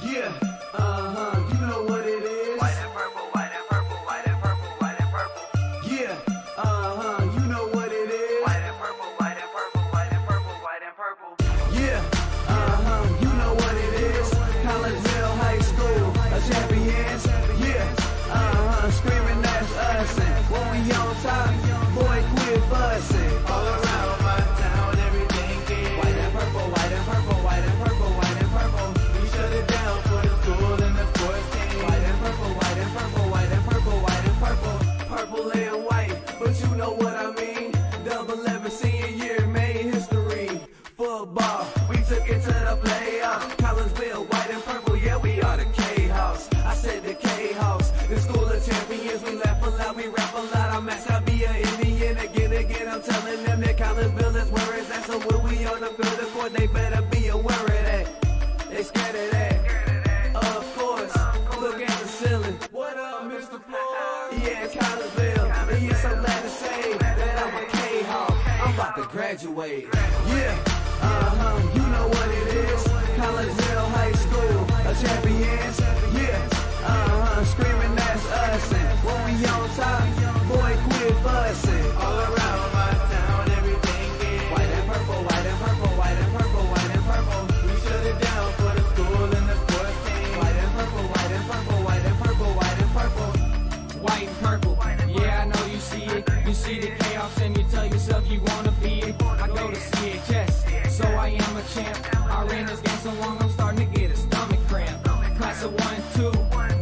Yeah, you know what it is. White and purple, white and purple, white and purple, white and purple. Yeah, you know what it is. White and purple, white and purple, white and purple, white and purple. Yeah, you know what it is. Collinsville High School, a champions. Yeah, screaming that's us. And when we on top, boy, quit fussing. All around my town, everything is white and purple, white and purple, white and purple, white and purple. We shut it down for the school and the sports team. White and purple, white and purple, white and purple, white and purple. Purple and white, but you know what I mean. Double 11 senior year made history. Football, we took it to the playoffs. Collinsville, white and purple, yeah, we are the K-House. I said the K-House, the school of champions. We laugh a lot, we rap a lot. I'm asked to be an Indian again. I'm telling them that Collinsville is where it's at. So when we on the field of court, they better be aware of that. They scared of that. Of course, look at the ceiling. What up, Mr. Floyd? Yeah, it's Collinsville. And yes, I'm glad to say that I'm a K-Hawk. I'm about to graduate. Yeah, you know what it is. Collinsville High School, a champions. Yeah, screaming that's us. And when we on top, boy, quit fussing. All around my town, everything is white and purple, white and purple, white and purple, white and purple. We shut it down for the school and the sports team. White and purple, white and purple, white and purple, white and purple. White and purple, yeah, I know you see it. You see the chaos and you tell yourself you wanna be it. I go to CHS, so I am a champ. I ran this game so long, I'm starting to get a stomach cramp. Class of 1, 2,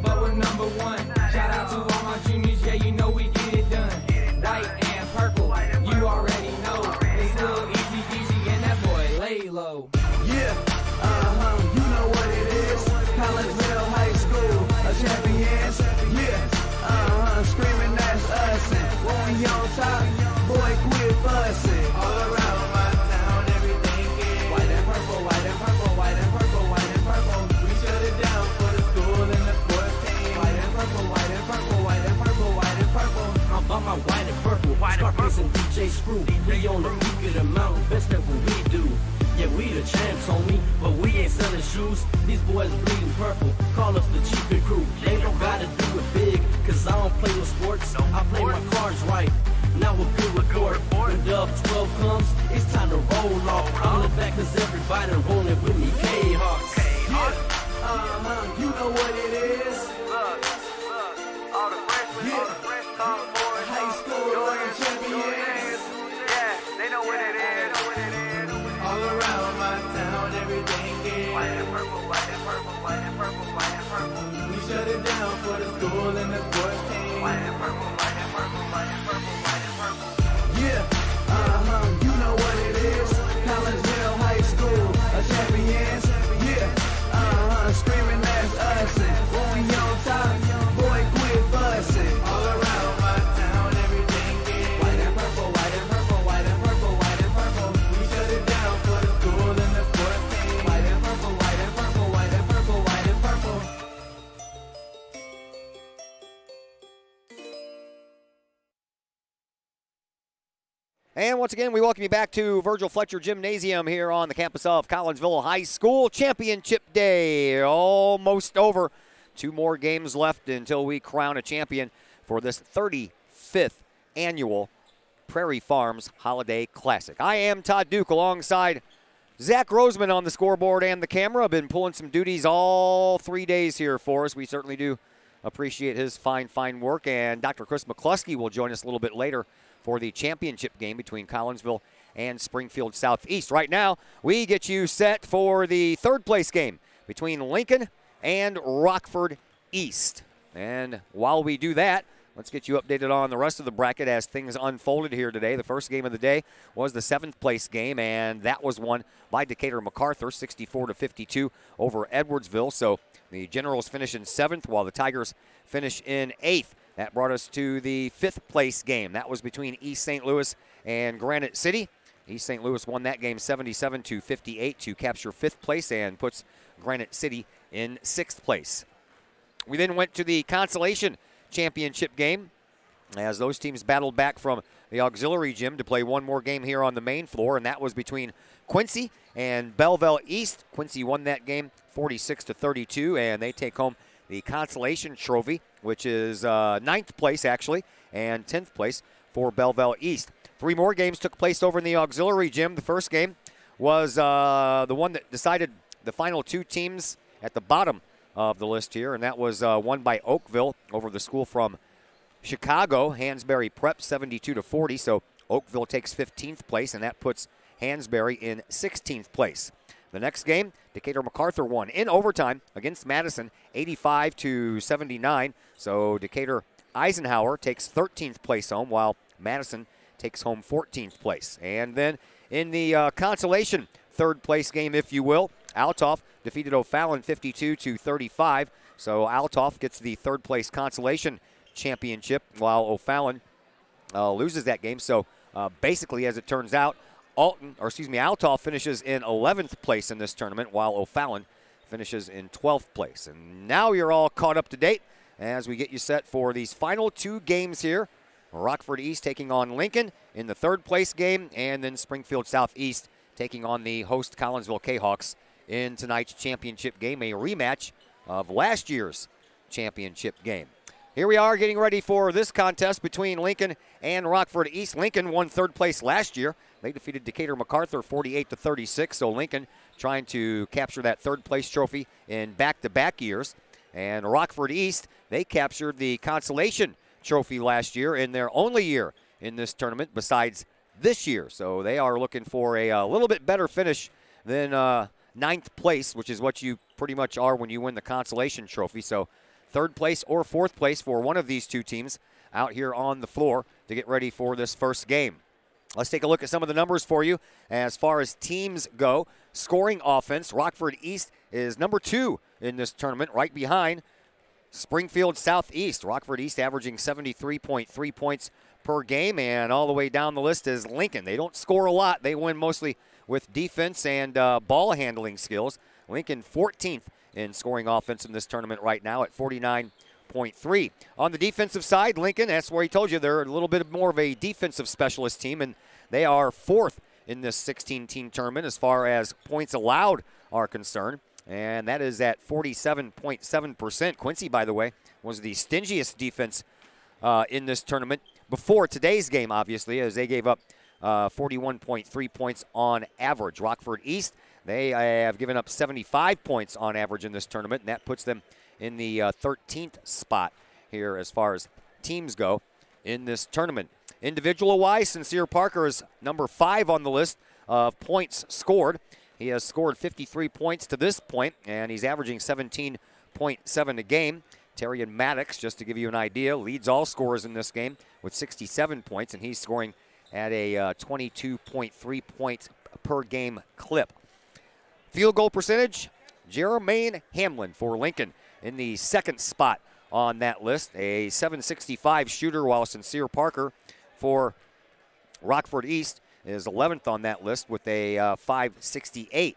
but we're number 1. Shout out to all my juniors, yeah, you know we get it done. White and purple, you already know. It's little easy peasy and that boy lay low. Yeah, you know what it is. Collinsville High School, a champions. Yeah, screaming that's us. And when we on top, boy, quit fussing. All around my town, everything is white and purple, white and purple, white and purple, white and purple. We shut it down for the school and the sports team. White and purple, white and purple, white and purple, white and purple. I'm about my white and purple, Scarface and DJ Screw. We on the peak of the mountain, best at what we do. Yeah, we the champs, homie, but we ain't selling shoes. These boys bleeding purple, call us the chiefin' crew. They don't gotta do it big, cause I don't play with sports. I play my cards right. Now a good report. When Dub 12 comes, it's time to roll off. I'm in the back cause everybody rolling with me, K-Hawks. Yeah, you know what it is. Look, all the freshmen, all the fresh sophomores, High school champions. yeah, they know what it is. All around my town, everything is White and purple, white and purple, white and purple, white and purple. we shut it down for the school and the sports team. White and purple, white and purple, white and purple, white and purple. Yeah, you know what it is. Collinsville High School, a champions. Yeah, screaming that's us. And when we on top, boy, quit fussing. All around my town, everything is white and purple, white and purple, white and purple, white and purple. We shut it down for the school and the sports team. White and purple, white and purple, white and purple, white and purple. And once again, we welcome you back to Virgil Fletcher Gymnasium here on the campus of Collinsville High School. Championship Day almost over. 2 more games left until we crown a champion for this 35th annual Prairie Farms Holiday Classic. I am Todd Duke alongside Zach Roseman on the scoreboard and the camera. I've been pulling some duties all 3 days here for us. We certainly do appreciate his fine work. And Dr. Chris McCluskey will join us a little bit later for the championship game between Collinsville and Springfield Southeast. Right now, we get you set for the 3rd place game between Lincoln and Rockford East. And while we do that, let's get you updated on the rest of the bracket as things unfolded here today. The first game of the day was the 7th place game, and that was won by Decatur MacArthur, 64-52 over Edwardsville. So the Generals finish in 7th while the Tigers finish in 8th. That brought us to the 5th place game. That was between East St. Louis and Granite City. East St. Louis won that game 77-58 to capture 5th place and puts Granite City in 6th place. We then went to the consolation championship game as those teams battled back from the auxiliary gym to play one more game here on the main floor, and that was between Quincy and Belleville East. Quincy won that game 46-32, and they take home the consolation trophy, which is 9th place actually, and 10th place for Belleville East. 3 more games took place over in the auxiliary gym. The first game was the one that decided the final 2 teams at the bottom of the list here, and that was won by Oakville over the school from Chicago, Hansberry Prep, 72-40. So Oakville takes 15th place, and that puts Hansberry in 16th place. The next game, Decatur MacArthur won in overtime against Madison, 85-79. So Decatur Eisenhower takes 13th place home, while Madison takes home 14th place. And then in the consolation 3rd place game, if you will, Altoff defeated O'Fallon 52-35. So Altoff gets the 3rd place consolation championship, while O'Fallon loses that game. So basically, as it turns out, Altoff finishes in 11th place in this tournament, while O'Fallon finishes in 12th place. And now you're all caught up to date as we get you set for these final 2 games here. Rockford East taking on Lincoln in the 3rd place game, and then Springfield Southeast taking on the host Collinsville Kahoks in tonight's championship game, a rematch of last year's championship game. Here we are getting ready for this contest between Lincoln and Rockford East. Lincoln won 3rd place last year. They defeated Decatur MacArthur 48-36. So Lincoln trying to capture that 3rd place trophy in back-to-back years. And Rockford East, they captured the consolation trophy last year in their only year in this tournament besides this year. So they are looking for a little bit better finish than 9th place, which is what you pretty much are when you win the consolation trophy. So 3rd place or 4th place for one of these 2 teams out here on the floor to get ready for this first game. Let's take a look at some of the numbers for you as far as teams go. Scoring offense, Rockford East is number 2 in this tournament, right behind Springfield Southeast. Rockford East averaging 73.3 points per game, and all the way down the list is Lincoln. They don't score a lot. They win mostly with defense and ball handling skills. Lincoln 14th in scoring offense in this tournament right now at 49.3. On the defensive side, Lincoln, that's where he told you they're a little bit more of a defensive specialist team, and they are 4th in this 16-team tournament as far as points allowed are concerned, and that is at 47.7%. Quincy, by the way, was the stingiest defense in this tournament before today's game, obviously, as they gave up 41.3 points on average. Rockford East, they have given up 75 points on average in this tournament, and that puts them in the 13th spot here as far as teams go in this tournament. Individual-wise, Sincere Parker is number 5 on the list of points scored. He has scored 53 points to this point, and he's averaging 17.7 a game. Terrian Maddox, just to give you an idea, leads all scorers in this game with 67 points, and he's scoring at a 22.3 points per game clip. Field goal percentage, Jermaine Hamlin for Lincoln in the 2nd spot on that list, a .765 shooter, while Sincere Parker for Rockford East is 11th on that list with a .568.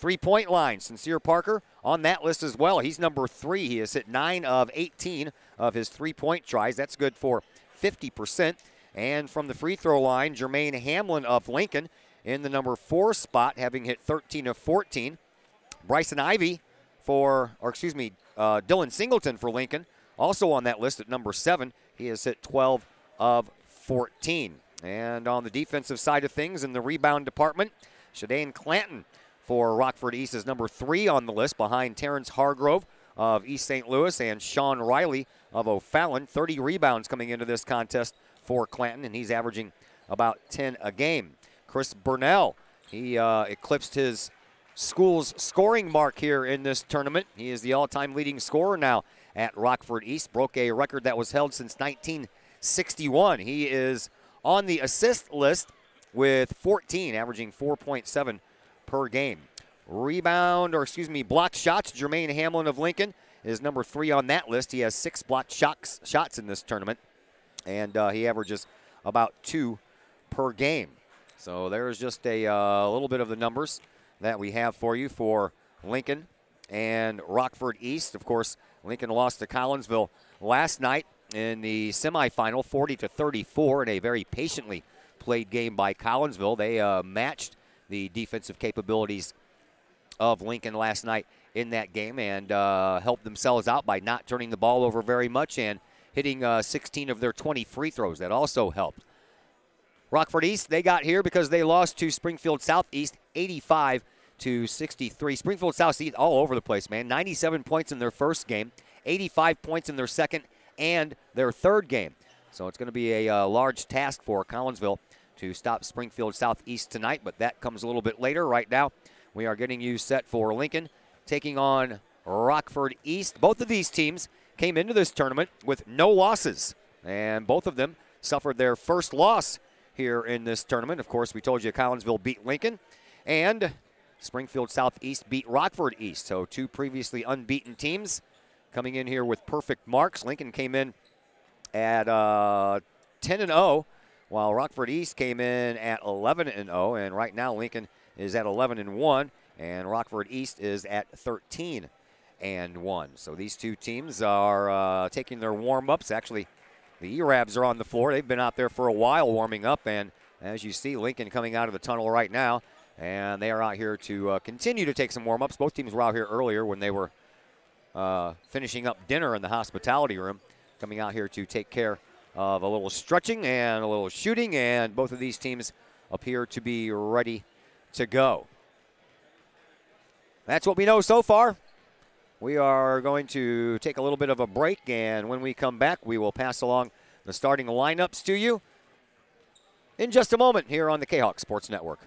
3-point line, Sincere Parker on that list as well. He's number 3. He has hit 9 of 18 of his 3-point tries. That's good for 50%. And from the free throw line, Jermaine Hamlin of Lincoln in the number 4 spot, having hit 13 of 14. Bryson Ivy Dylan Singleton for Lincoln, also on that list at number 7. He has hit 12 of 14. And on the defensive side of things in the rebound department, Shadane Clanton for Rockford East is number 3 on the list, behind Terrence Hargrove of East St. Louis and Sean Riley of O'Fallon. 30 rebounds coming into this contest for Clanton, and he's averaging about 10 a game. Chris Burnell, he eclipsed his school's scoring mark here in this tournament. He is the all-time leading scorer now at Rockford East. Broke a record that was held since 1961. He is on the assist list with 14, averaging 4.7 per game. Block shots, Jermaine Hamlin of Lincoln is number 3 on that list. He has 6 blocked shots in this tournament, and he averages about 2 per game. So there's just a little bit of the numbers that we have for you for Lincoln and Rockford East. Of course, Lincoln lost to Collinsville last night in the semifinal, 40-34, in a very patiently played game by Collinsville. They matched the defensive capabilities of Lincoln last night in that game and helped themselves out by not turning the ball over very much and hitting 16 of their 20 free throws. That also helped. Rockford East, they got here because they lost to Springfield Southeast 85-63. Springfield Southeast all over the place, man. 97 points in their first game, 85 points in their second and their third game. So it's going to be a large task for Collinsville to stop Springfield Southeast tonight, but that comes a little bit later. Right now, we are getting you set for Lincoln taking on Rockford East. Both of these teams came into this tournament with no losses, and both of them suffered their first loss here in this tournament. Of course, we told you Collinsville beat Lincoln, and Springfield Southeast beat Rockford East. So two previously unbeaten teams coming in here with perfect marks. Lincoln came in at 10-0, while Rockford East came in at 11-0, and right now Lincoln is at 11-1, and Rockford East is at 13-1. So these two teams are taking their warm-ups. Actually, the E-Rabs are on the floor. They've been out there for a while warming up, and as you see, Lincoln coming out of the tunnel right now, and they are out here to continue to take some warm-ups. Both teams were out here earlier when they were finishing up dinner in the hospitality room, coming out here to take care of a little stretching and a little shooting, and both of these teams appear to be ready to go. That's what we know so far. We are going to take a little bit of a break, and when we come back, we will pass along the starting lineups to you in just a moment here on the Kahoks Sports Network.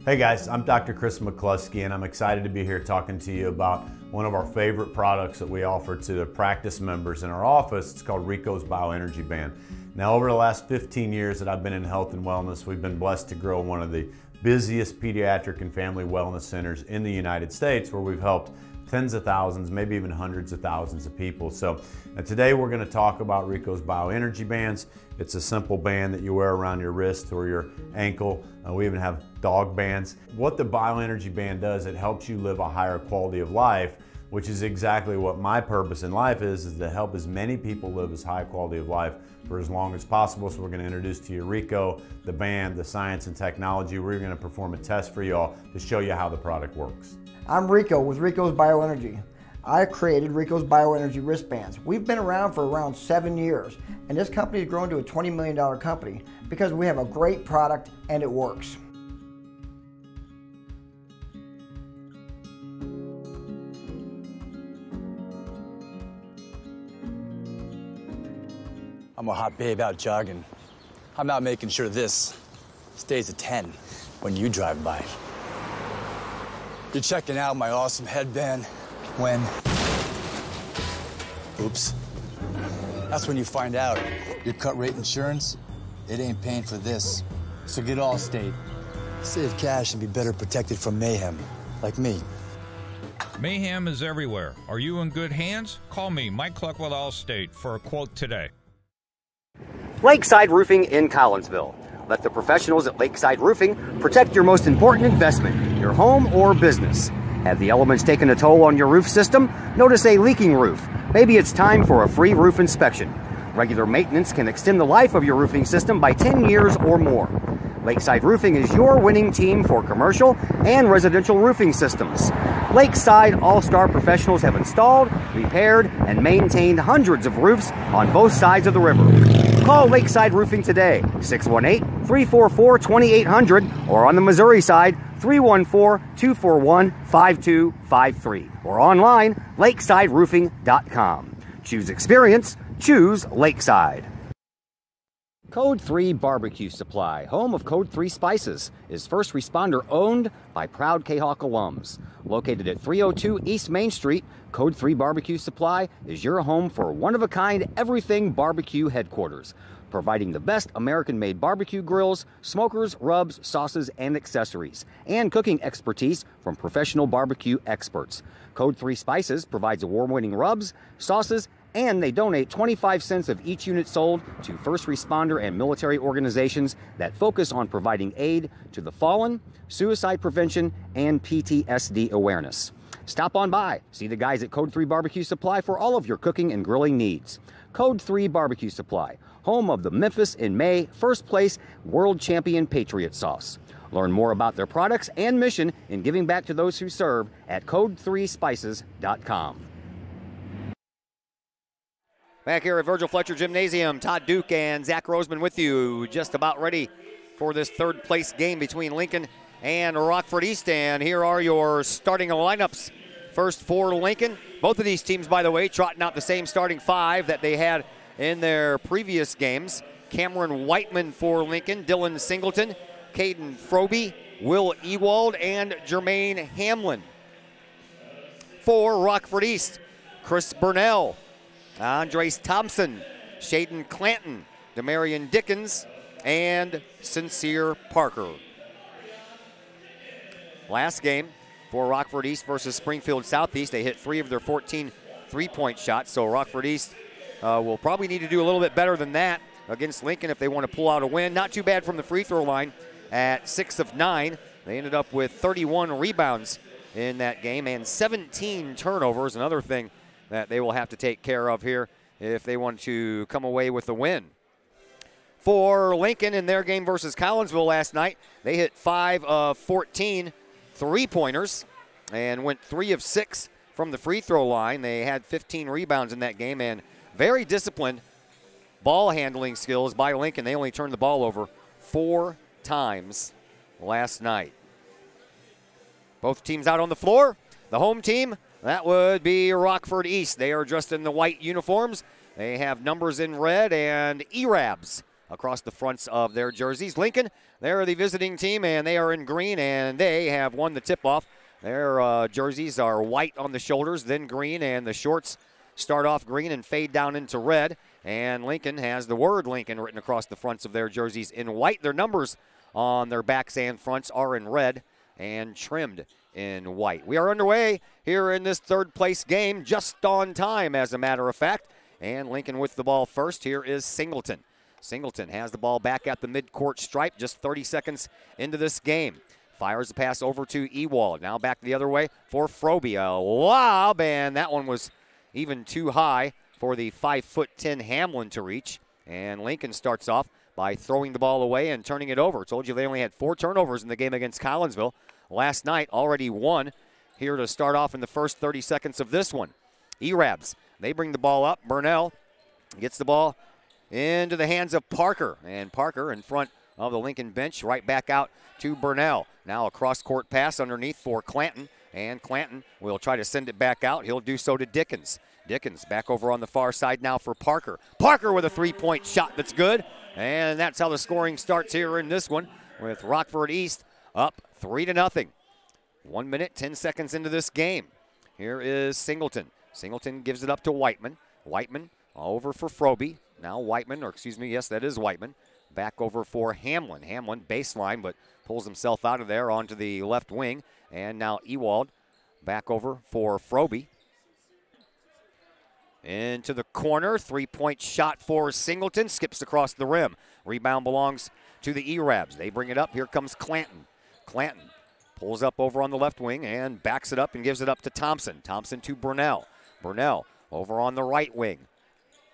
Hey guys, I'm Dr. Chris McCluskey, and I'm excited to be here talking to you about one of our favorite products that we offer to the practice members in our office. It's called Rico's Bioenergy Band. Now, over the last 15 years that I've been in health and wellness, we've been blessed to grow one of the busiest pediatric and family wellness centers in the United States, where we've helped tens of thousands, maybe even hundreds of thousands of people. So today we're going to talk about Rico's Bioenergy Bands. It's a simple band that you wear around your wrist or your ankle. We even have dog bands. What the Bioenergy Band does, it helps you live a higher quality of life, which is exactly what my purpose in life is to help as many people live as high quality of life for as long as possible. So we're going to introduce to you Rico, the band, the science and technology. We're going to perform a test for y'all to show you how the product works. I'm Rico with Rico's Bioenergy. I created Rico's Bioenergy wristbands. We've been around for around 7 years, and this company has grown to a $20 million company because we have a great product and it works. I'm a hot babe out jogging. I'm out making sure this stays a 10 when you drive by. You're checking out my awesome headband when... Oops. That's when you find out your cut rate insurance, it ain't paying for this. So get Allstate. Save cash and be better protected from mayhem, like me. Mayhem is everywhere. Are you in good hands? Call me, Mike Cluck with Allstate, for a quote today. Lakeside Roofing in Collinsville. Let the professionals at Lakeside Roofing protect your most important investment, your home or business. Have the elements taken a toll on your roof system? Notice a leaking roof? Maybe it's time for a free roof inspection. Regular maintenance can extend the life of your roofing system by 10 years or more. Lakeside Roofing is your winning team for commercial and residential roofing systems. Lakeside All-Star professionals have installed, repaired, and maintained hundreds of roofs on both sides of the river. Call Lakeside Roofing today, 618-344-2800, or on the Missouri side, 314-241-5253, or online, lakesideroofing.com. Choose experience, choose Lakeside. Code 3 Barbecue Supply, home of Code 3 Spices, is first responder owned by proud Kahawk alums. Located at 302 East Main Street, Code 3 Barbecue Supply is your home for one-of-a-kind everything barbecue headquarters, providing the best American-made barbecue grills, smokers, rubs, sauces, and accessories, and cooking expertise from professional barbecue experts. Code 3 Spices provides award-winning rubs, sauces, and they donate 25 cents of each unit sold to first responder and military organizations that focus on providing aid to the fallen, suicide prevention, and PTSD awareness. Stop on by, see the guys at Code 3 Barbecue Supply for all of your cooking and grilling needs. Code 3 Barbecue Supply, home of the Memphis in May first place world champion Patriot Sauce. Learn more about their products and mission in giving back to those who serve at code3spices.com. Back here at Virgil Fletcher Gymnasium, Todd Duke and Zach Roseman with you, just about ready for this third place game between Lincoln and Rockford East. And here are your starting lineups. First for Lincoln. Both of these teams, by the way, trotting out the same starting five that they had in their previous games. Cameron Whiteman for Lincoln, Dylan Singleton, Caden Froby, Will Ewald, and Jermaine Hamlin. For Rockford East, Chris Burnell, Andres Thompson, Shaden Clanton, Demarion Dickens, and Sincere Parker. Last game for Rockford East versus Springfield Southeast, they hit 3 of their 14 three-point shots, so Rockford East will probably need to do a little bit better than that against Lincoln if they want to pull out a win. Not too bad from the free throw line at 6 of 9. They ended up with 31 rebounds in that game and 17 turnovers, another thing that they will have to take care of here if they want to come away with a win. For Lincoln in their game versus Collinsville last night, they hit 5 of 14 three-pointers and went 3 of 6 from the free throw line. They had 15 rebounds in that game and very disciplined ball handling skills by Lincoln. They only turned the ball over 4 times last night. Both teams out on the floor. The home team, that would be Rockford East. They are dressed in the white uniforms. They have numbers in red and ERABs across the fronts of their jerseys. Lincoln, they're the visiting team, and they are in green, and they have won the tip-off. Their jerseys are white on the shoulders, then green, and the shorts start off green and fade down into red. And Lincoln has the word Lincoln written across the fronts of their jerseys in white. Their numbers on their backs and fronts are in red and trimmed in white. We are underway here in this third-place game, just on time, as a matter of fact. And Lincoln with the ball first. Here is Singleton. Singleton has the ball back at the midcourt stripe, just 30 seconds into this game. Fires the pass over to Ewald. Now back the other way for Froby. A lob, and that one was even too high for the 5'10" Hamlin to reach. And Lincoln starts off by throwing the ball away and turning it over. Told you they only had 4 turnovers in the game against Collinsville last night, already 1 here to start off in the first 30 seconds of this one. ERABs, they bring the ball up. Burnell gets the ball into the hands of Parker, and Parker in front of the Lincoln bench, right back out to Burnell. Now a cross-court pass underneath for Clanton, and Clanton will try to send it back out. He'll do so to Dickens. Dickens back over on the far side now for Parker. Parker with a three-point shot that's good, and that's how the scoring starts here in this one, with Rockford East up 3-0. 1 minute, 10 seconds into this game. Here is Singleton. Singleton gives it up to Whiteman. Whiteman over for Froby. Now Whiteman, or excuse me, yes, that is Whiteman. Back over for Hamlin. Hamlin baseline, but pulls himself out of there onto the left wing. And now Ewald back over for Froby. Into the corner, three-point shot for Singleton. Skips across the rim. Rebound belongs to the ERABs. They bring it up. Here comes Clanton. Clanton pulls up over on the left wing and backs it up and gives it up to Thompson. Thompson to Burnell. Burnell over on the right wing.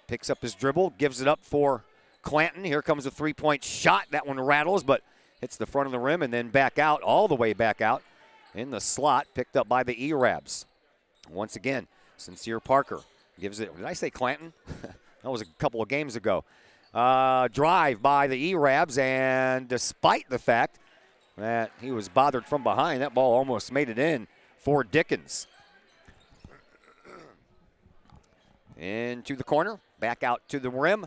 Picks up his dribble, gives it up for Clanton. Here comes a three-point shot. That one rattles, but hits the front of the rim and then back out, all the way back out in the slot, picked up by the ERABs. Once again, Sincere Parker gives it. Did I say Clanton? That was a couple of games ago. Drive by the ERABs, and despite the fact that he was bothered from behind, that ball almost made it in for Dickens. Into the corner, back out to the rim,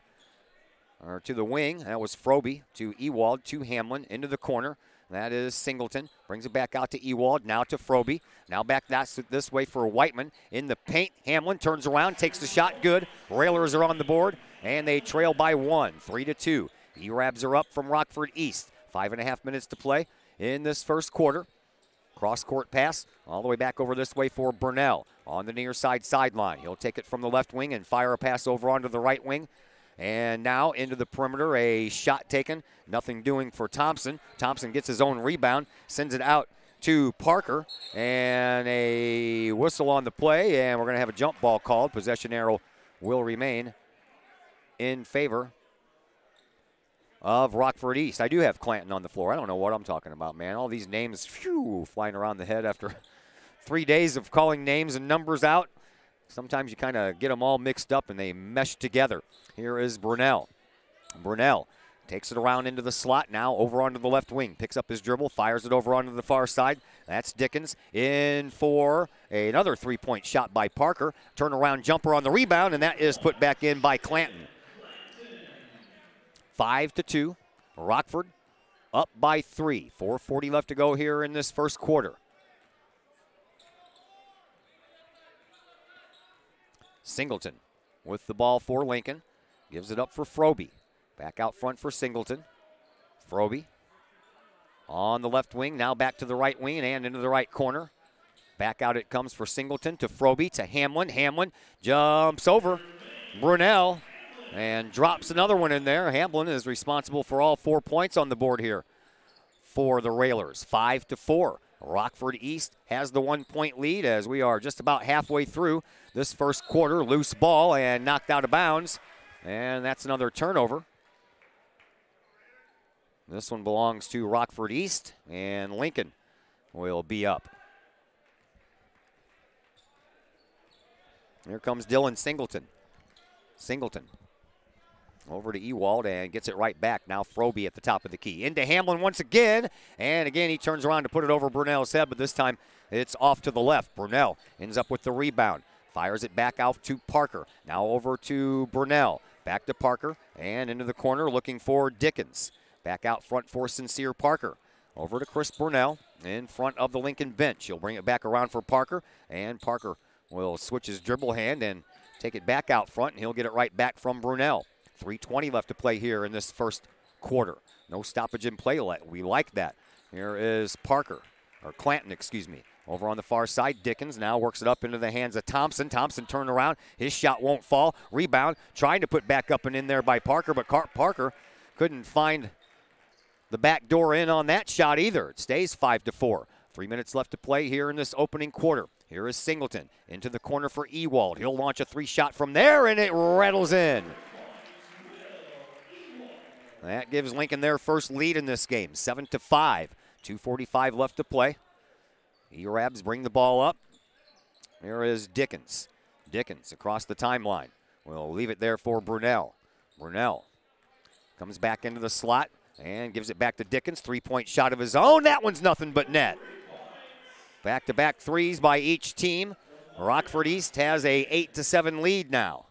or to the wing. That was Froby to Ewald, to Hamlin, into the corner. That is Singleton. Brings it back out to Ewald, now to Froby. Now back this way for Whiteman. In the paint, Hamlin turns around, takes the shot, good. Railers are on the board, and they trail by 1, 3-2. ERABs are up from Rockford East. 5.5 minutes to play in this first quarter. Cross-court pass all the way back over this way for Burnell on the near side sideline. He'll take it from the left wing and fire a pass over onto the right wing. And now into the perimeter, a shot taken. Nothing doing for Thompson. Thompson gets his own rebound, sends it out to Parker, and a whistle on the play, and we're going to have a jump ball called. Possession arrow will remain in favor of Rockford East. I do have Clanton on the floor. I don't know what I'm talking about, man. All these names, phew, flying around the head after 3 days of calling names and numbers out. Sometimes you kind of get them all mixed up and they mesh together. Here is Brunell. Brunell takes it around into the slot, now over onto the left wing. Picks up his dribble, fires it over onto the far side. That's Dickens in for another three-point shot by Parker. Turnaround jumper on the rebound, and that is put back in by Clanton. 5-2. Rockford up by 3. 4:40 left to go here in this first quarter. Singleton with the ball for Lincoln. Gives it up for Froby. Back out front for Singleton. Froby on the left wing, now back to the right wing and into the right corner. Back out it comes for Singleton to Froby to Hamlin. Hamlin jumps over Brunell and drops another one in there. Hamlin is responsible for all 4 points on the board here for the Railers. 5-4. Rockford East has the 1 point lead as we are just about halfway through this first quarter. Loose ball and knocked out of bounds. And that's another turnover. This one belongs to Rockford East, and Lincoln will be up. Here comes Dylan Singleton. Singleton over to Ewald and gets it right back. Now Froby at the top of the key. Into Hamlin once again, and again he turns around to put it over Brunell's head, but this time it's off to the left. Brunell ends up with the rebound. Fires it back out to Parker. Now over to Brunell. Back to Parker and into the corner looking for Dickens. Back out front for Sincere Parker. Over to Chris Brunell in front of the Lincoln bench. He'll bring it back around for Parker, and Parker will switch his dribble hand and take it back out front, and he'll get it right back from Brunell. 3:20 left to play here in this first quarter. No stoppage in play. We like that. Here is Parker, or Clanton, excuse me. Over on the far side, Dickens now works it up into the hands of Thompson. Thompson turned around. His shot won't fall. Rebound, trying to put back up and in there by Parker, but Parker couldn't find the back door in on that shot either. It stays 5-4. 3 minutes left to play here in this opening quarter. Here is Singleton into the corner for Ewald. He'll launch a 3-shot from there, and it rattles in. That gives Lincoln their first lead in this game, 7-5. 2:45 left to play. E-Rabs bring the ball up. Here is Dickens. Dickens across the timeline. We'll leave it there for Brunell. Brunell comes back into the slot and gives it back to Dickens. 3-point shot of his own. That one's nothing but net. Back-to-back threes by each team. Rockford East has a 8-7 lead now.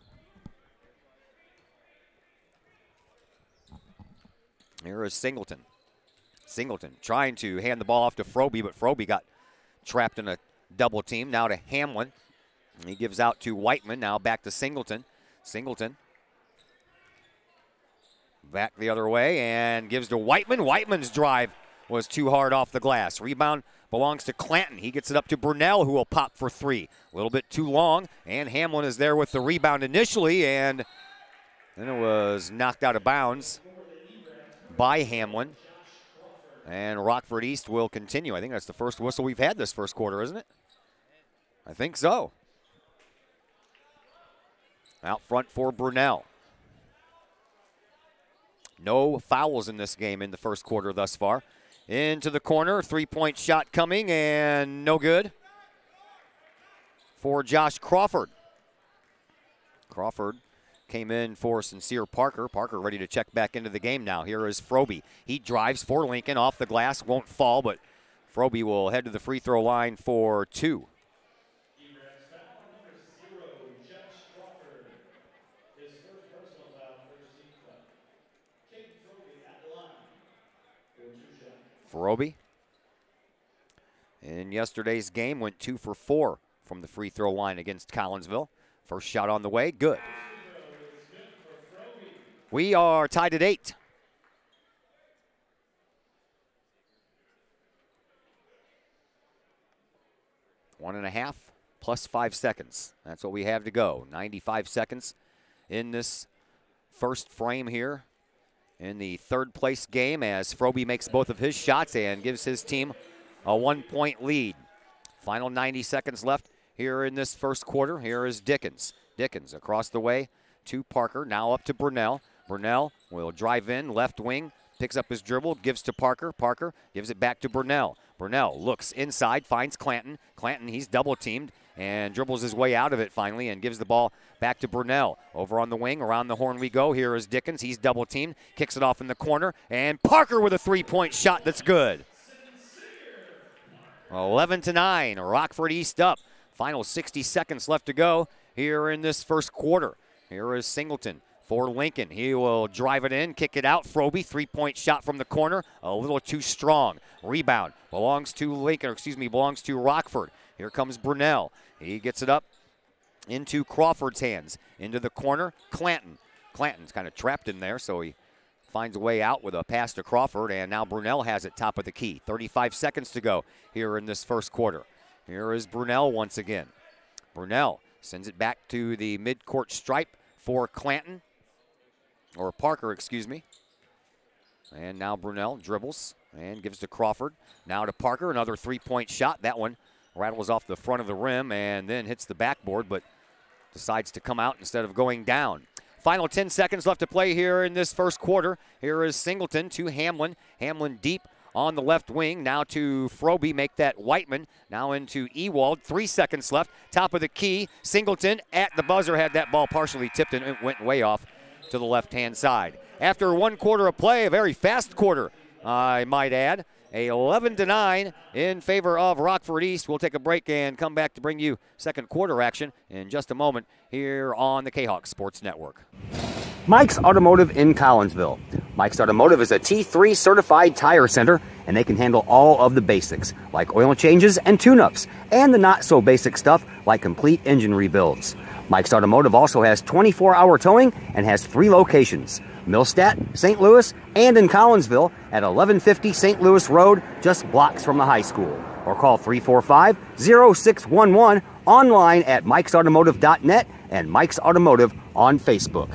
Here is Singleton. Singleton trying to hand the ball off to Froby, but Froby got trapped in a double team. Now to Hamlin. He gives out to Whiteman. Now back to Singleton. Singleton back the other way and gives to Whiteman. Whiteman's drive was too hard off the glass. Rebound belongs to Clanton. He gets it up to Brunell, who will pop for 3. A little bit too long, and Hamlin is there with the rebound initially, and then it was knocked out of bounds by Hamlin. And Rockford East will continue. I think that's the first whistle we've had this first quarter, isn't it? I think so. Out front for Brunell. No fouls in this game in the first quarter thus far. Into the corner, 3-point shot coming, and no good for Josh Crawford. Crawford came in for Sincere Parker. Parker ready to check back into the game now. Here is Froby. He drives for Lincoln off the glass, won't fall, but Froby will head to the free throw line for 2. Froby in yesterday's game went 2 for 4 from the free throw line against Collinsville. First shot on the way, good. We are tied at 8. One and a half plus 5 seconds. That's what we have to go. 95 seconds in this first frame here in the third place game as Froby makes both of his shots and gives his team a 1-point lead. Final 90 seconds left here in this first quarter. Here is Dickens. Dickens across the way to Parker. Now up to Brunell. Burnell will drive in, left wing, picks up his dribble, gives to Parker. Parker gives it back to Burnell. Burnell looks inside, finds Clanton. Clanton, he's double teamed and dribbles his way out of it finally and gives the ball back to Burnell. Over on the wing, around the horn we go. Here is Dickens. He's double teamed, kicks it off in the corner, and Parker with a three-point shot that's good. 11-9, Rockford East up. Final 60 seconds left to go here in this first quarter. Here is Singleton for Lincoln. He will drive it in, kick it out. Froby, three-point shot from the corner, a little too strong. Rebound belongs to belongs to Rockford. Here comes Brunell. He gets it up into Crawford's hands. Into the corner, Clanton. Clanton's kind of trapped in there, so he finds a way out with a pass to Crawford, and now Brunell has it top of the key. 35 seconds to go here in this first quarter. Here is Brunell once again. Brunell sends it back to the midcourt stripe for Clanton, or Parker, excuse me. And now Brunell dribbles and gives to Crawford. Now to Parker, another three-point shot. That one rattles off the front of the rim and then hits the backboard, but decides to come out instead of going down. Final 10 seconds left to play here in this first quarter. Here is Singleton to Hamlin. Hamlin deep on the left wing. Now to Froby, make that Whiteman. Now into Ewald. 3 seconds left. Top of the key. Singleton at the buzzer had that ball partially tipped and it went way off to the left-hand side. After 1 quarter of play, a very fast quarter, I might add. 11-9 in favor of Rockford East. We'll take a break and come back to bring you second quarter action in just a moment here on the Kahoks Sports Network. Mike's Automotive in Collinsville. Mike's Automotive is a T3 certified tire center, and they can handle all of the basics like oil changes and tune-ups, and the not so basic stuff like complete engine rebuilds. Mike's Automotive also has 24-hour towing and has 3 locations: Millstadt, St. Louis, and in Collinsville at 1150 St. Louis Road, just blocks from the high school. Or call 345-0611, online at mikesautomotive.net and Mike's Automotive on Facebook.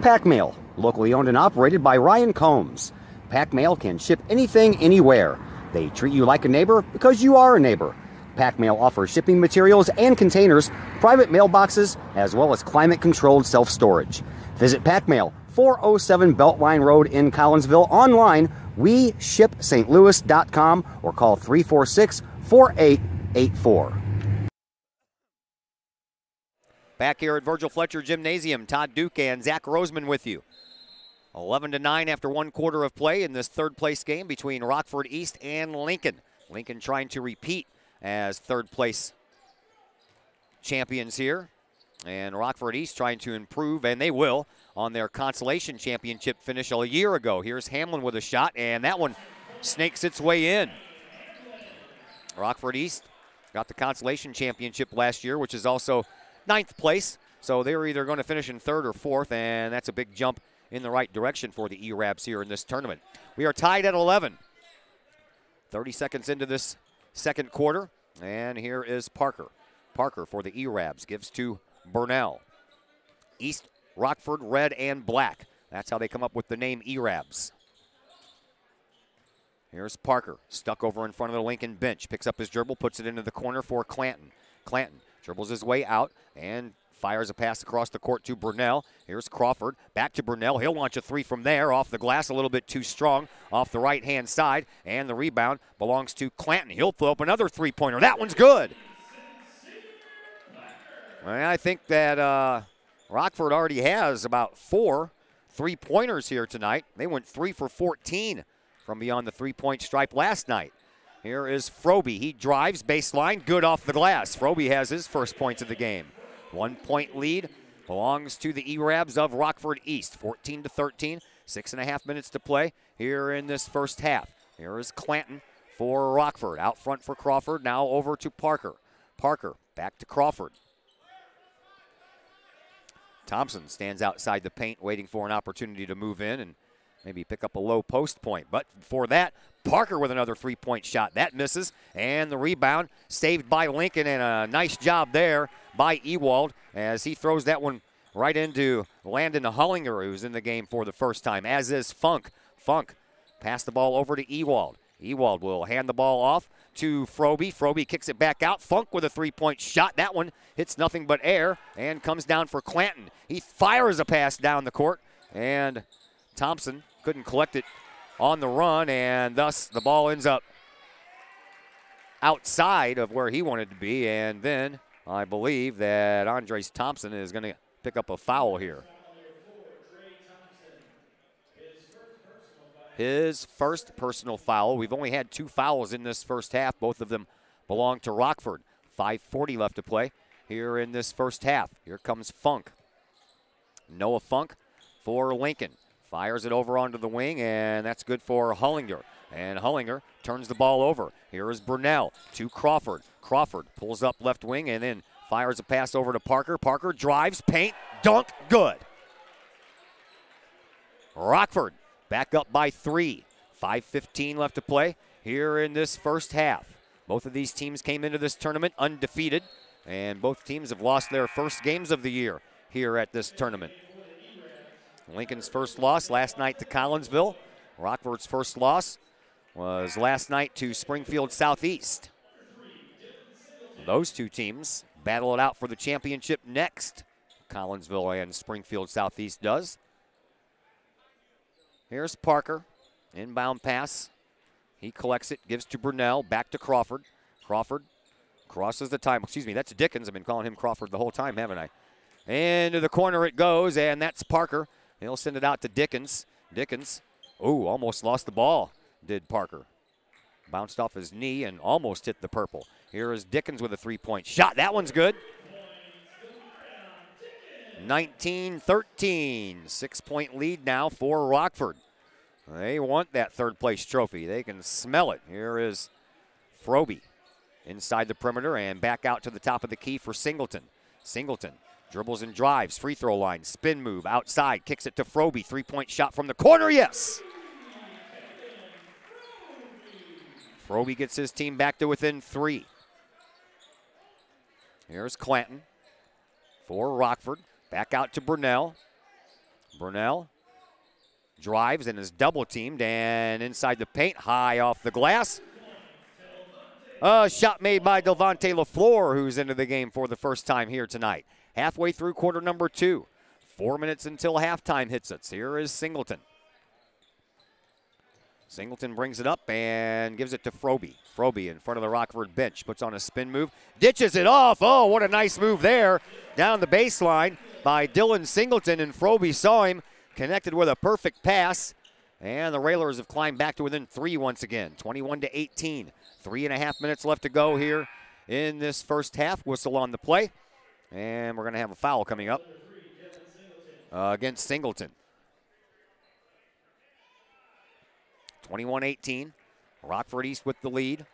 Pack Mail, locally owned and operated by Ryan Combs. Pack Mail can ship anything, anywhere. They treat you like a neighbor because you are a neighbor. Pack Mail offers shipping materials and containers, private mailboxes, as well as climate-controlled self-storage. Visit Pack Mail, 407 Beltline Road in Collinsville, online, weshipstlouis.com, or call 346-4884. Back here at Virgil Fletcher Gymnasium, Todd Duke and Zach Roseman with you. 11-9 after 1 quarter of play in this third-place game between Rockford East and Lincoln. Lincoln trying to repeat as third-place champions here. And Rockford East trying to improve, and they will, on their consolation championship finish a year ago. Here's Hamlin with a shot, and that one snakes its way in. Rockford East got the consolation championship last year, which is also 9th place. So they're either going to finish in 3rd or 4th, and that's a big jump in the right direction for the E-Rabs here in this tournament. We are tied at 11. 30 seconds into this second quarter, and here is Parker. Parker for the E-Rabs gives to Burnell. East Rockford, red and black. That's how they come up with the name E-Rabs. Here's Parker, stuck over in front of the Lincoln bench. Picks up his dribble, puts it into the corner for Clanton. Clanton dribbles his way out and fires a pass across the court to Burnell. Here's Crawford, back to Burnell. He'll launch a 3 from there, off the glass, a little bit too strong, off the right-hand side, and the rebound belongs to Clanton. He'll throw up another three-pointer. That one's good. I think that Rockford already has about 4 three-pointers here tonight. They went 3 for 14 from beyond the three-point stripe last night. Here is Froby. He drives baseline, good off the glass. Froby has his first points of the game. 1-point lead belongs to the E-Rabs of Rockford East. 14-13, 6.5 minutes to play here in this first half. Here is Clanton for Rockford. Out front for Crawford, now over to Parker. Parker back to Crawford. Thompson stands outside the paint waiting for an opportunity to move in and maybe pick up a low post point. But before that, Parker with another three-point shot. That misses, and the rebound saved by Lincoln, and a nice job there by Ewald as he throws that one right into Landon Hullinger, who's in the game for the first time, as is Funk. Funk passed the ball over to Ewald. Ewald will hand the ball off to Froby. Froby kicks it back out. Funk with a three-point shot. That one hits nothing but air and comes down for Clanton. He fires a pass down the court, and Thompson couldn't collect it on the run, and thus the ball ends up outside of where he wanted to be. And then I believe that Andres Thompson is going to pick up a foul here. His first personal foul. We've only had 2 fouls in this first half. Both of them belong to Rockford. 5:40 left to play here in this first half. Here comes Funk. Noah Funk for Lincoln. Fires it over onto the wing, and that's good for Hullinger. And Hullinger turns the ball over. Here is Brunell to Crawford. Crawford pulls up left wing and then fires a pass over to Parker. Parker drives, paint, dunk, good. Rockford back up by 3. 5:15 left to play here in this first half. Both of these teams came into this tournament undefeated, and both teams have lost their first games of the year here at this tournament. Lincoln's first loss last night to Collinsville. Rockford's first loss was last night to Springfield Southeast. Those two teams battle it out for the championship next. Collinsville and Springfield Southeast does. Here's Parker. Inbound pass. He collects it, gives to Brunell, back to Crawford. Crawford crosses the time. Excuse me, that's Dickens. I've been calling him Crawford the whole time, haven't I? Into the corner it goes, and that's Parker. He'll send it out to Dickens. Dickens, almost lost the ball, did Parker. Bounced off his knee and almost hit the purple. Here is Dickens with a three-point shot. That one's good. 19-13. 6-point lead now for Rockford. They want that third-place trophy. They can smell it. Here is Froby inside the perimeter and back out to the top of the key for Singleton. Singleton dribbles and drives. Free throw line. Spin move outside. Kicks it to Froby. Three-point shot from the corner. Yes! Froby gets his team back to within 3. Here's Clanton for Rockford. Back out to Brunell. Brunell drives and is double teamed and inside the paint, high off the glass. A shot made by Delvante LaFleur, who's into the game for the first time here tonight. Halfway through quarter number 2. 4 minutes until halftime hits us. Here is Singleton. Singleton brings it up and gives it to Froby. Froby in front of the Rockford bench, puts on a spin move, ditches it off. Oh, what a nice move there. Down the baseline by Dylan Singleton, and Froby saw him, connected with a perfect pass. And the Railers have climbed back to within 3 once again, 21-18. 3.5 minutes left to go here in this first half. Whistle on the play. And we're going to have a foul coming up against Singleton. 21-18. Rockford East with the lead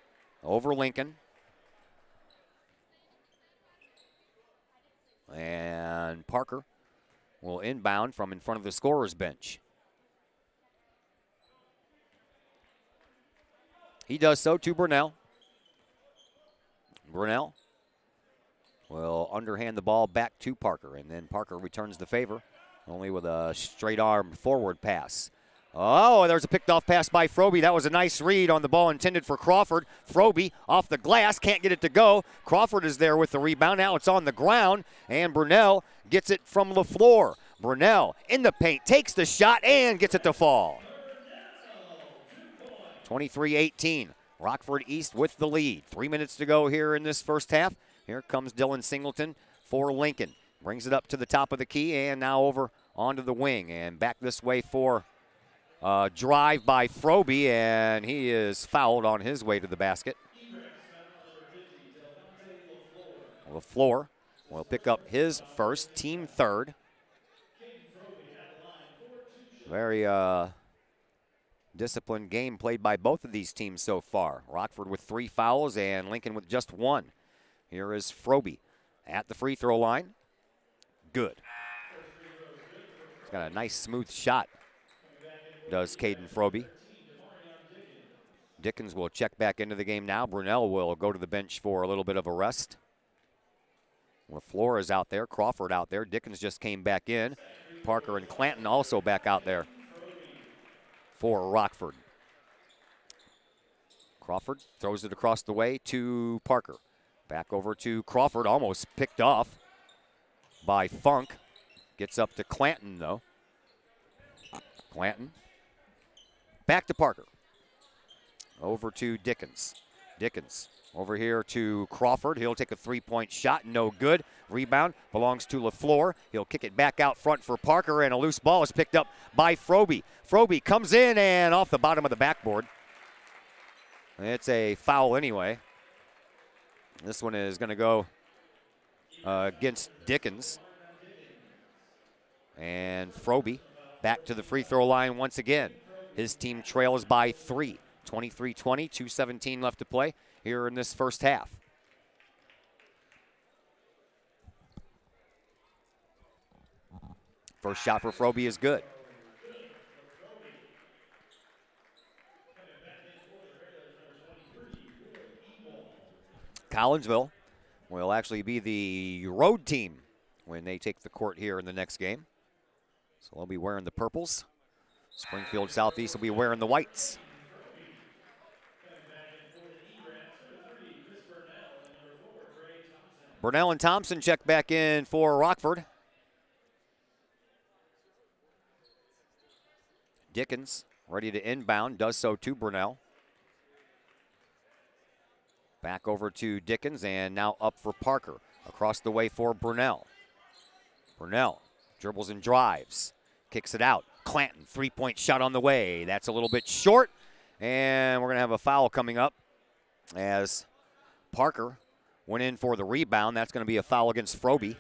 over Lincoln. And Parker will inbound from in front of the scorer's bench. He does so to Brunell. Brunell will underhand the ball back to Parker, and then Parker returns the favor, only with a straight arm forward pass. Oh, there's a picked off pass by Froby. That was a nice read on the ball intended for Crawford. Froby off the glass, can't get it to go. Crawford is there with the rebound. Now it's on the ground, and Brunell gets it from LaFleur. Brunell in the paint, takes the shot, and gets it to fall. 23-18. Rockford East with the lead. 3 minutes to go here in this first half. Here comes Dylan Singleton for Lincoln. Brings it up to the top of the key, and now over onto the wing. And back this way for drive by Froby, and he is fouled on his way to the basket. LaFleur will pick up his first, team third. Very disciplined game played by both of these teams so far. Rockford with 3 fouls and Lincoln with just 1. Here is Froby at the free throw line. Good. He's got a nice smooth shot, does Caden Froby. Dickens will check back into the game now. Brunell will go to the bench for a little bit of a rest. LaFleur is out there. Crawford out there. Dickens just came back in. Parker and Clanton also back out there for Rockford. Crawford throws it across the way to Parker. Back over to Crawford, almost picked off by Funk. Gets up to Clanton, though. Clanton. Back to Parker. Over to Dickens. Dickens over here to Crawford. He'll take a three-point shot, no good. Rebound belongs to LaFleur. He'll kick it back out front for Parker, and a loose ball is picked up by Froby. Froby comes in and off the bottom of the backboard. It's a foul anyway. This one is going to go against Dickens. And Froby back to the free throw line once again. His team trails by 3. 23-20, 2:17 left to play here in this first half. First shot for Froby is good. Collinsville will actually be the road team when they take the court here in the next game. So they'll be wearing the purples. Springfield Southeast will be wearing the whites. Burnell and Thompson check back in for Rockford. Dickens ready to inbound, does so to Burnell. Back over to Dickens, and now up for Parker. Across the way for Burnell. Burnell dribbles and drives. Kicks it out. Clanton, three-point shot on the way. That's a little bit short, and we're going to have a foul coming up as Parker went in for the rebound. That's going to be a foul against Froby.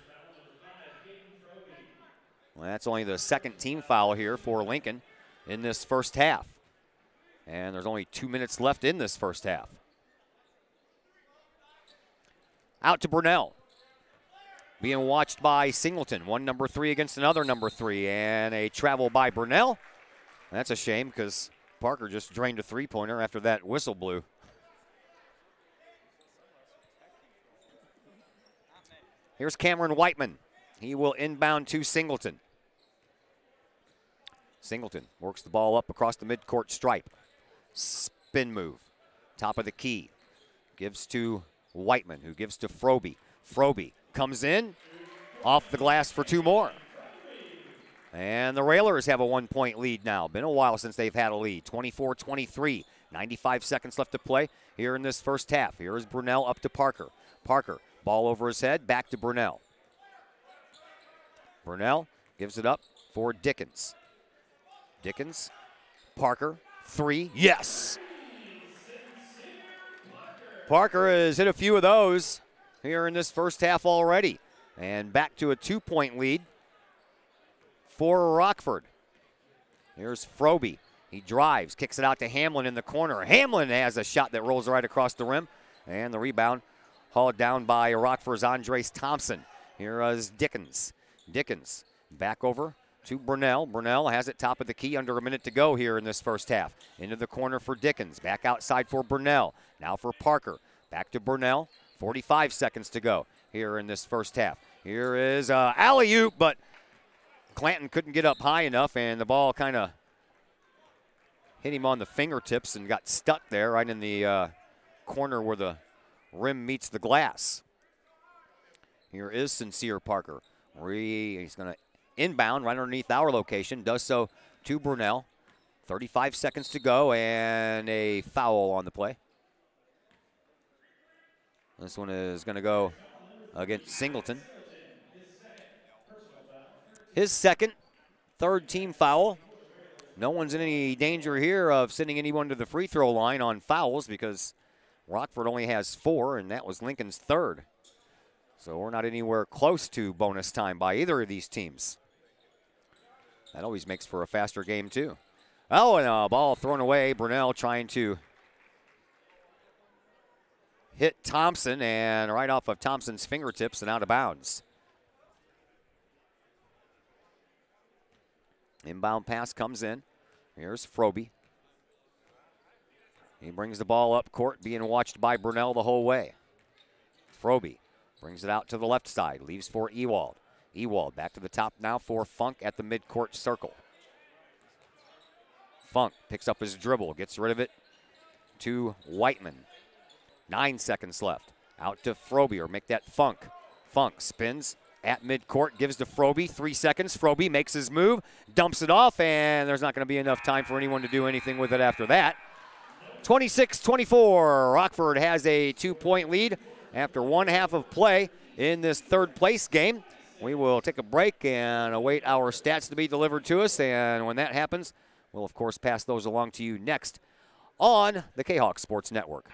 Well, that's only the second team foul here for Lincoln in this first half. And there's only 2 minutes left in this first half. Out to Burnell. Being watched by Singleton. One number 3 against another number 3. And a travel by Burnell. That's a shame because Parker just drained a three-pointer after that whistle blew. Here's Cameron Whiteman. He will inbound to Singleton. Singleton works the ball up across the midcourt stripe. Spin move. Top of the key. Gives to Whiteman, who gives to Froby. Froby comes in. Off the glass for 2 more. And the Railers have a 1-point lead now. Been a while since they've had a lead. 24-23. 95 seconds left to play here in this first half. Here is Burnell up to Parker. Parker. Ball over his head, back to Burnell. Burnell gives it up for Dickens. Dickens, Parker, 3, yes! Parker has hit a few of those here in this first half already. And back to a 2-point lead for Rockford. Here's Froby. He drives, kicks it out to Hamlin in the corner. Hamlin has a shot that rolls right across the rim. And the rebound hauled down by Rockford's Andres Thompson. Here is Dickens. Dickens back over to Burnell. Burnell has it top of the key, under a minute to go here in this first half. Into the corner for Dickens. Back outside for Burnell. Now for Parker. Back to Burnell. 45 seconds to go here in this first half. Here is alley-oop, but Clanton couldn't get up high enough, and the ball kind of hit him on the fingertips and got stuck there right in the corner where the rim meets the glass. Here is Sincere Parker. He's going to inbound right underneath our location. Does so to Burnell. 35 seconds to go and a foul on the play. This one is going to go against Singleton. His second, third team foul. No one's in any danger here of sending anyone to the free throw line on fouls because Rockford only has 4, and that was Lincoln's third. So we're not anywhere close to bonus time by either of these teams. That always makes for a faster game, too. Oh, and a ball thrown away. Burnell trying to hit Thompson, and right off of Thompson's fingertips and out of bounds. Inbound pass comes in. Here's Froby. He brings the ball up court, being watched by Burnell the whole way. Froby brings it out to the left side, leaves for Ewald. Ewald back to the top now for Funk at the midcourt circle. Funk picks up his dribble, gets rid of it to Whiteman. 9 seconds left. Out to Froby, or make that Funk. Funk spins at midcourt, gives to Froby. 3 seconds. Froby makes his move, dumps it off, and there's not going to be enough time for anyone to do anything with it after that. 26-24. Rockford has a 2-point lead after 1/2 of play in this third place game. We will take a break and await our stats to be delivered to us, and when that happens, we'll of course pass those along to you next on the Kahoks Sports Network.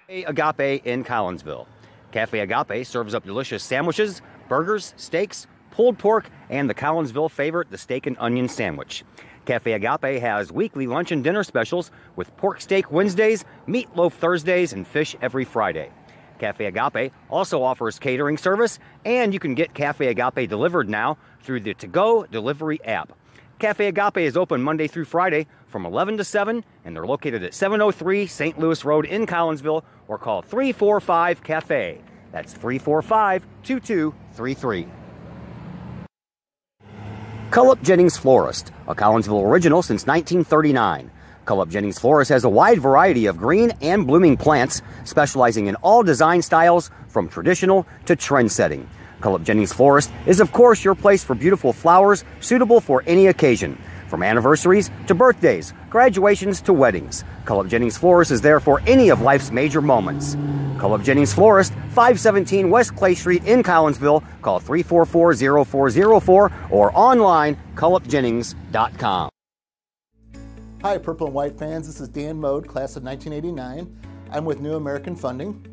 Agape in Collinsville. Cafe Agape serves up delicious sandwiches, burgers, steaks, pulled pork, and the Collinsville favorite, the steak and onion sandwich. Cafe Agape has weekly lunch and dinner specials with pork steak Wednesdays, meatloaf Thursdays, and fish every Friday. Cafe Agape also offers catering service, and you can get Cafe Agape delivered now through the To-Go delivery app. Cafe Agape is open Monday through Friday from 11 to 7, and they're located at 703 St. Louis Road in Collinsville, or call 345-CAFE. That's 345-2233. Cullip Jennings Florist, a Collinsville original since 1939. Cullip Jennings Florist has a wide variety of green and blooming plants, specializing in all design styles from traditional to trend-setting. Cullip Jennings Florist is, of course, your place for beautiful flowers suitable for any occasion. From anniversaries to birthdays, graduations to weddings, Cullip Jennings Florist is there for any of life's major moments. Cullip Jennings Florist, 517 West Clay Street in Collinsville. Call 344-0404 or online, cullipjennings.com. Hi, Purple and White fans. This is Dan Mode, class of 1989. I'm with New American Funding.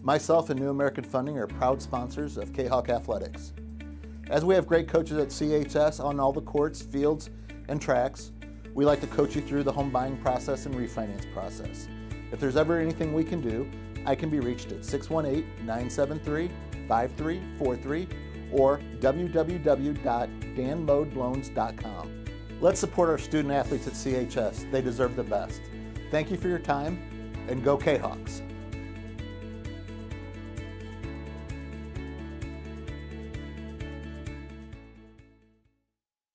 Myself and New American Funding are proud sponsors of Kahawk Athletics. As we have great coaches at CHS on all the courts, fields, and tracks, we like to coach you through the home buying process and refinance process. If there's ever anything we can do, I can be reached at 618-973-5343 or www.danmodeloans.com. Let's support our student athletes at CHS. They deserve the best. Thank you for your time, and go Kahawks.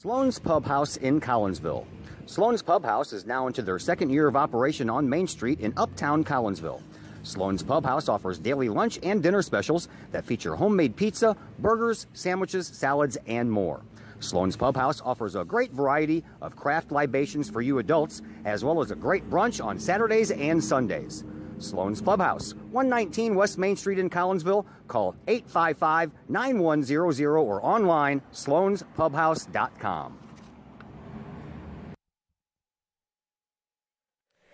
Sloan's Pub House in Collinsville. Sloan's Pub House is now into their second year of operation on Main Street in Uptown Collinsville. Sloan's Pub House offers daily lunch and dinner specials that feature homemade pizza, burgers, sandwiches, salads, and more. Sloan's Pub House offers a great variety of craft libations for you adults, as well as a great brunch on Saturdays and Sundays. Sloan's Pub House, 119 West Main Street in Collinsville. Call 855-9100 or online, sloanspubhouse.com.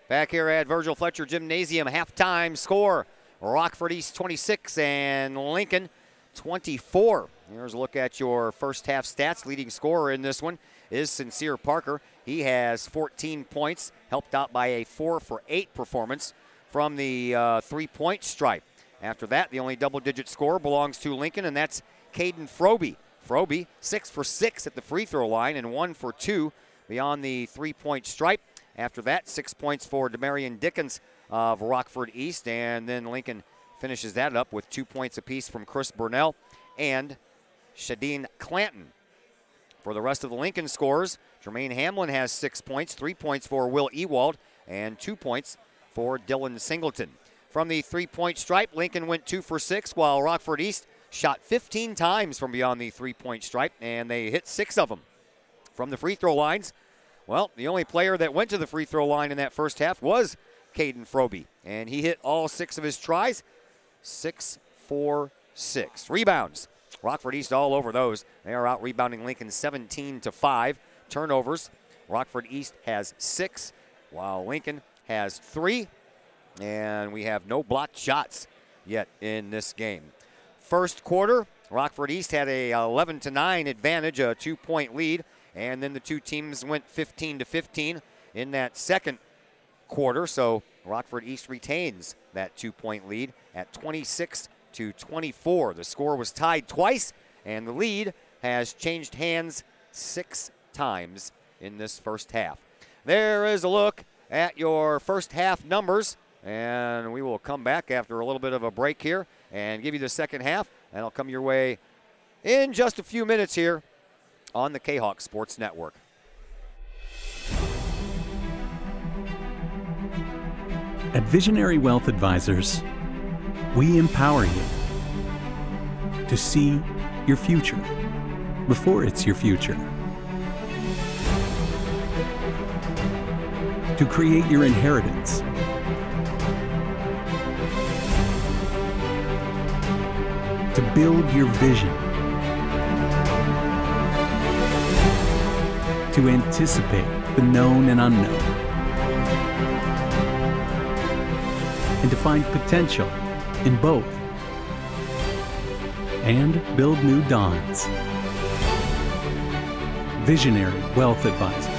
Back here at Virgil Fletcher Gymnasium, halftime score. Rockford East 26 and Lincoln 24. Here's a look at your first half stats. Leading scorer in this one is Sincere Parker. He has 14 points, helped out by a 4 for 8 performance from the 3-point stripe. After that, the only double-digit score belongs to Lincoln, and that's Caden Froby. Froby, 6 for 6 at the free throw line and 1 for 2 beyond the 3-point stripe. After that, 6 points for Demarion Dickens of Rockford East, and then Lincoln finishes that up with 2 points apiece from Chris Burnell and Shadeen Clanton. For the rest of the Lincoln scores, Jermaine Hamlin has 6 points, 3 points for Will Ewald, and 2 points for Dylan Singleton. From the 3-point stripe, Lincoln went 2 for 6, while Rockford East shot 15 times from beyond the 3-point stripe, and they hit 6 of them. From the free throw lines, well, the only player that went to the free throw line in that first half was Caden Froby, and he hit all 6 of his tries, 6 for 6. Rebounds, Rockford East all over those. They are out rebounding Lincoln 17-5. Turnovers, Rockford East has 6, while Lincoln has 3, and we have no blocked shots yet in this game. First quarter, Rockford East had a 11-9 advantage, a 2-point lead, and then the two teams went 15-15 in that second quarter, so Rockford East retains that 2-point lead at 26-24. The score was tied twice, and the lead has changed hands 6 times in this first half. There is a look at your first half numbers, and we will come back after a little bit of a break here and give you the second half, and I'll come your way in just a few minutes here on the Kahoks Sports Network. At Visionary Wealth Advisors, we empower you to see your future before it's your future, to create your inheritance, to build your vision, to anticipate the known and unknown, and to find potential in both, and build new dawns. Visionary Wealth Advisors.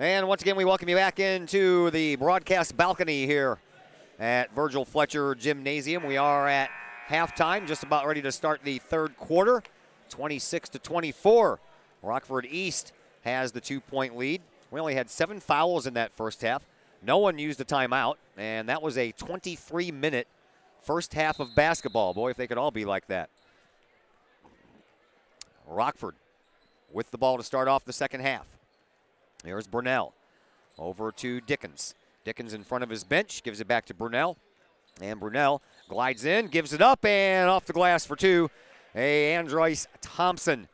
And once again, we welcome you back into the broadcast balcony here at Virgil Fletcher Gymnasium. We are at halftime, just about ready to start the third quarter. 26-24. Rockford East has the 2-point lead. We only had 7 fouls in that first half. No one used a timeout, and that was a 23-minute first half of basketball. Boy, if they could all be like that. Rockford with the ball to start off the second half. Here's Brunell over to Dickens. Dickens in front of his bench, gives it back to Brunell. And Brunell glides in, gives it up, and off the glass for 2. A Androis Thompson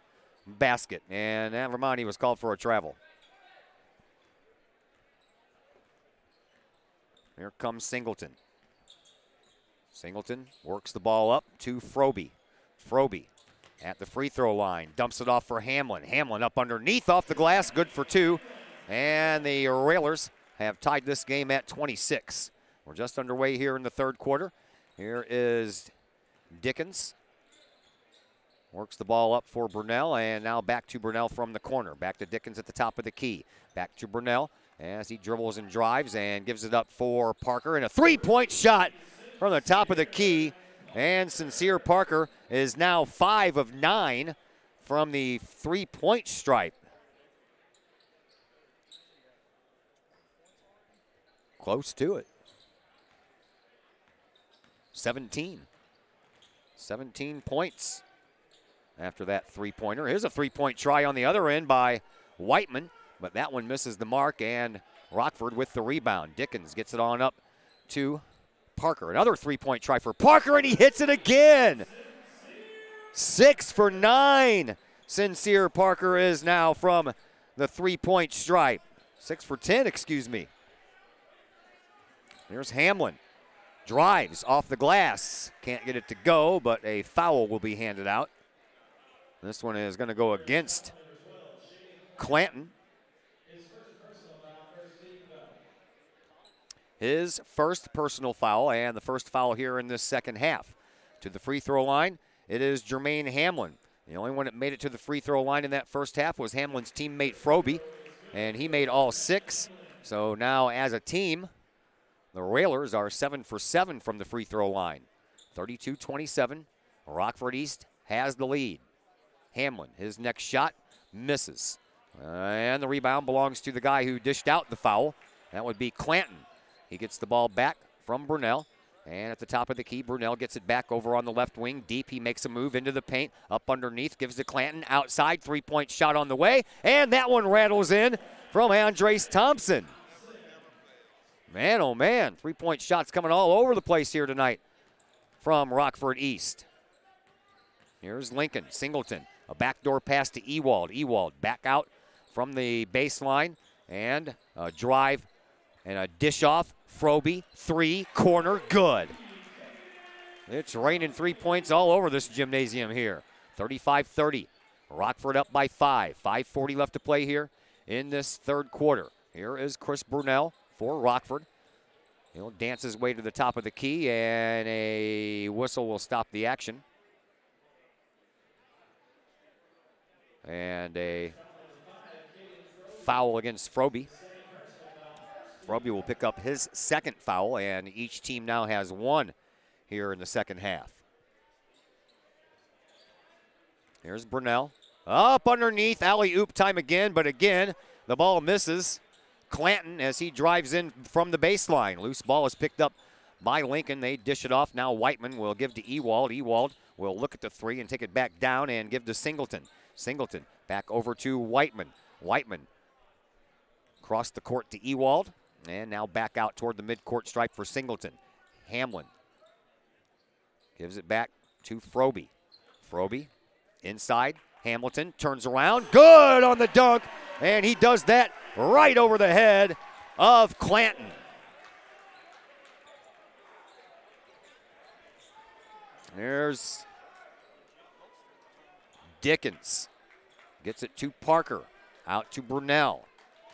basket. And Vermonti was called for a travel. Here comes Singleton. Singleton works the ball up to Froby. Froby at the free throw line, dumps it off for Hamlin. Hamlin up underneath, off the glass, good for 2. And the Railers have tied this game at 26. We're just underway here in the third quarter. Here is Dickens. Works the ball up for Brunell, and now back to Brunell from the corner. Back to Dickens at the top of the key. Back to Brunell as he dribbles and drives and gives it up for Parker. And a three-point shot from the top of the key. And Sincere Parker is now 5 of 9 from the three-point stripe. Close to it. 17 points after that three-pointer. Here's a three-point try on the other end by Whiteman, but that one misses the mark, and Rockford with the rebound. Dickens gets it on up to Parker. Another three-point try for Parker, and he hits it again. 6 for 9. Sincere Parker is now from the three-point stripe. 6 for 10, excuse me. Here's Hamlin. Drives off the glass. Can't get it to go, but a foul will be handed out. This one is going to go against Clanton. His first personal foul, and the first foul here in this second half. To the free throw line, it is Jermaine Hamlin. The only one that made it to the free throw line in that first half was Hamlin's teammate Froby, and he made all 6. So now as a team, the Railers are 7 for 7 from the free throw line. 32-27. Rockford East has the lead. Hamlin, his next shot, misses. And the rebound belongs to the guy who dished out the foul. That would be Clanton. He gets the ball back from Brunell. And at the top of the key, Brunell gets it back over on the left wing. Deep, he makes a move into the paint. Up underneath, gives to Clanton. Outside, three-point shot on the way. And that one rattles in from Andres Thompson. Man, oh man, three-point shots coming all over the place here tonight from Rockford East. Here's Lincoln, Singleton, a backdoor pass to Ewald. Ewald back out from the baseline, and a drive and a dish off. Froby, 3, corner, good. It's raining 3 points all over this gymnasium here. 35-30, Rockford up by 5. 5:40 left to play here in this third quarter. Here is Chris Brunell for Rockford. He'll dance his way to the top of the key, and a whistle will stop the action. And a foul against Froby. Froby will pick up his second foul, and each team now has 1 here in the second half. Here's Brunell. Up underneath, alley-oop time again, but again, the ball misses Clanton as he drives in from the baseline. Loose ball is picked up by Lincoln. They dish it off. Now Whiteman will give to Ewald. Ewald will look at the 3 and take it back down and give to Singleton. Singleton back over to Whiteman. Whiteman across the court to Ewald, and now back out toward the midcourt stripe for Singleton. Hamlin gives it back to Froby. Froby inside. Hamilton turns around. Good on the dunk, and he does that right over the head of Clanton. There's Dickens. Gets it to Parker. Out to Brunell.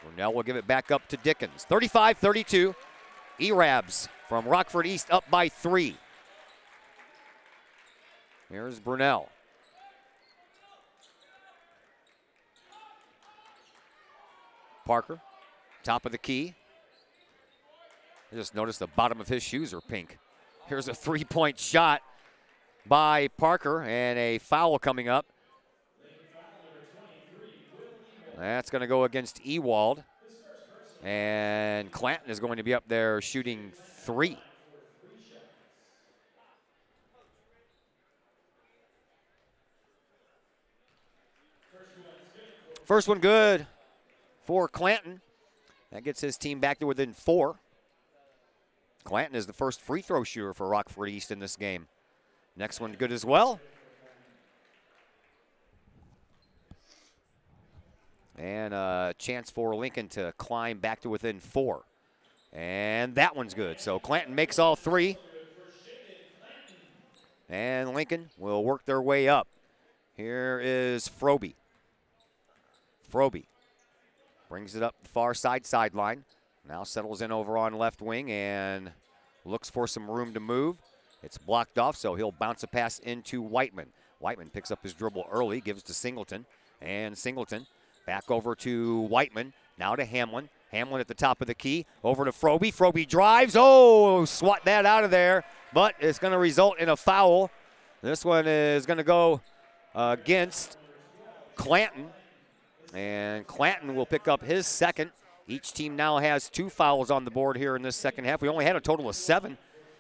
Brunell will give it back up to Dickens. 35-32. E-Rabs from Rockford East up by 3. Here's Brunell. Parker Top of the key. I just noticed the bottom of his shoes are pink. Here's a three-point shot by Parker, and a foul coming up. That's going to go against Ewald. And Clanton is going to be up there shooting 3. First one good for Clanton. That gets his team back to within 4. Clanton is the first free throw shooter for Rockford East in this game. Next one good as well. And a chance for Lincoln to climb back to within 4. And that one's good. So Clanton makes all 3. And Lincoln will work their way up. Here is Froby. Froby brings it up the far sideline. Now settles in over on left wing and looks for some room to move. It's blocked off, so he'll bounce a pass into Whiteman. Whiteman picks up his dribble early, gives to Singleton. And Singleton back over to Whiteman. Now to Hamlin. Hamlin at the top of the key. Over to Froby. Froby drives. Oh, swat that out of there. But it's going to result in a foul. This one is going to go against Clanton. And Clanton will pick up his second. Each team now has 2 fouls on the board here in this second half. We only had a total of 7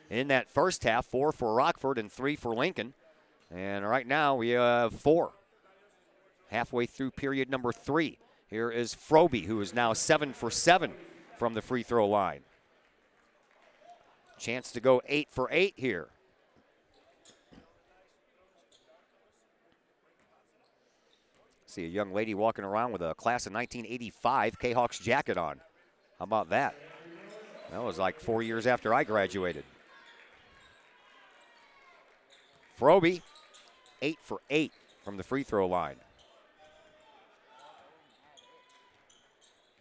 in that first half, 4 for Rockford and 3 for Lincoln. And right now we have 4. Halfway through period number 3. Here is Froby, who is now 7 for 7 from the free throw line. Chance to go 8 for 8 here. See a young lady walking around with a class of 1985 Kahoks jacket on. How about that? That was like 4 years after I graduated. Froby, 8 for 8 from the free throw line.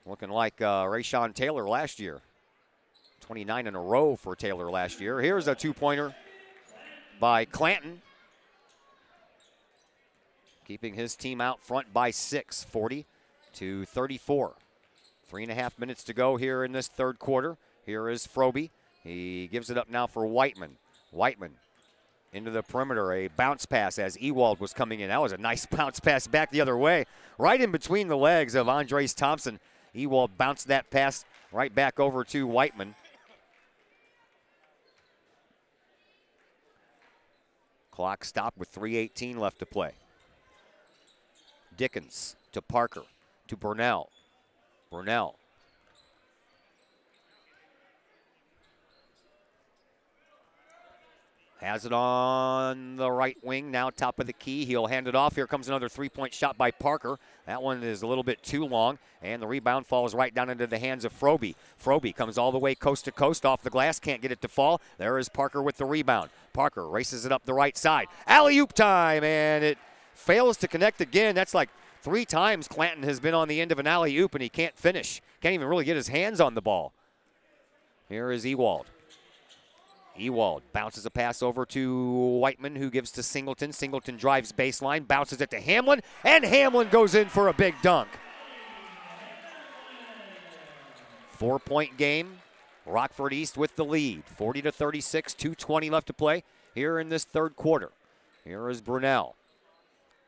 Looking like Rayshawn Taylor last year. 29 in a row for Taylor last year. Here's a 2-pointer by Clanton. Keeping his team out front by 6, 40-34. 3.5 minutes to go here in this third quarter. Here is Froby. He gives it up now for Whiteman. Whiteman into the perimeter, a bounce pass as Ewald was coming in. That was a nice bounce pass back the other way. Right in between the legs of Andres Thompson. Ewald bounced that pass right back over to Whiteman. Clock stopped with 3:18 left to play. Dickens to Parker, to Burnell. Burnell. Has it on the right wing, now top of the key. He'll hand it off. Here comes another 3-point shot by Parker. That one is a little bit too long, and the rebound falls right down into the hands of Froby. Froby comes all the way coast to coast off the glass, can't get it to fall. There is Parker with the rebound. Parker races it up the right side. Alley-oop time, and it fails to connect again. That's like 3 times Clanton has been on the end of an alley-oop, and he can't finish. Can't even really get his hands on the ball. Here is Ewald. Ewald bounces a pass over to Whiteman, who gives to Singleton. Singleton drives baseline, bounces it to Hamlin, and Hamlin goes in for a big dunk. 4-point game. Rockford East with the lead. 40-36, 2:20 left to play here in this third quarter. Here is Brunel.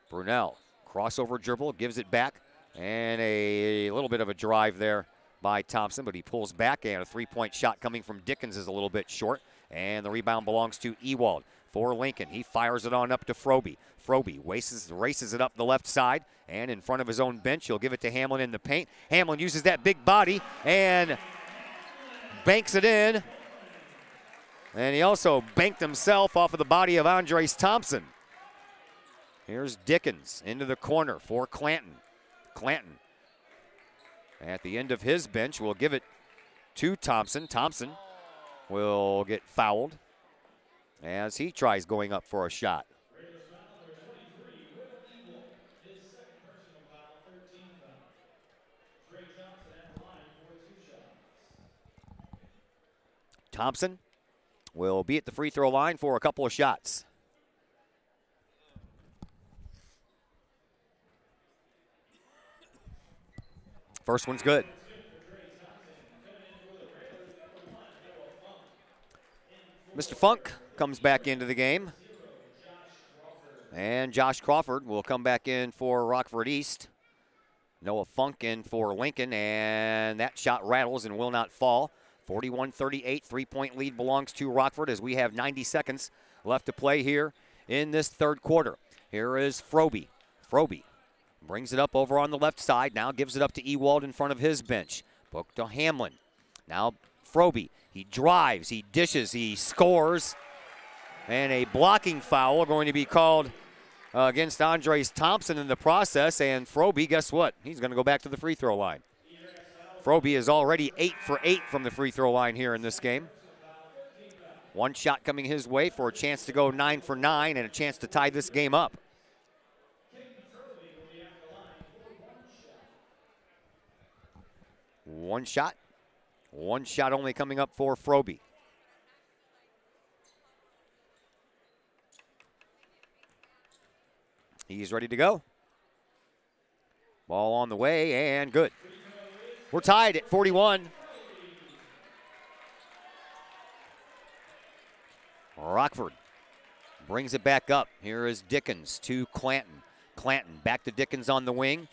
Brunel, crossover dribble, gives it back, and a little bit of a drive there by Thompson, but he pulls back, and a 3-point shot coming from Dickens is a little bit short, and the rebound belongs to Ewald for Lincoln. He fires it on up to Froby. Froby races it up the left side, and in front of his own bench, he'll give it to Hamlin in the paint. Hamlin uses that big body and banks it in, and he also banked himself off of the body of Andres Thompson. Here's Dickens into the corner for Clanton. Clanton at the end of his bench will give it to Thompson. Thompson will get fouled as he tries going up for a shot. Thompson will be at the free throw line for a couple of shots. First one's good. Mr. Funk comes back into the game. And Josh Crawford will come back in for Rockford East. Noah Funk in for Lincoln, and that shot rattles and will not fall. 41-38, three-point lead belongs to Rockford as we have 90 seconds left to play here in this third quarter. Here is Froby. Froby brings it up over on the left side, now gives it up to Ewald in front of his bench. Book to Hamlin. Now Froby, he drives, he dishes, he scores, and a blocking foul going to be called against Andres Thompson in the process, and Froby, guess what? He's going to go back to the free throw line. Froby is already 8 for 8 from the free throw line here in this game. One shot coming his way for a chance to go 9 for 9 and a chance to tie this game up. One shot only coming up for Froby. He's ready to go. Ball on the way and good. We're tied at 41. Rockford brings it back up. Here is Dickens to Clanton. Clanton back to Dickens on the wing.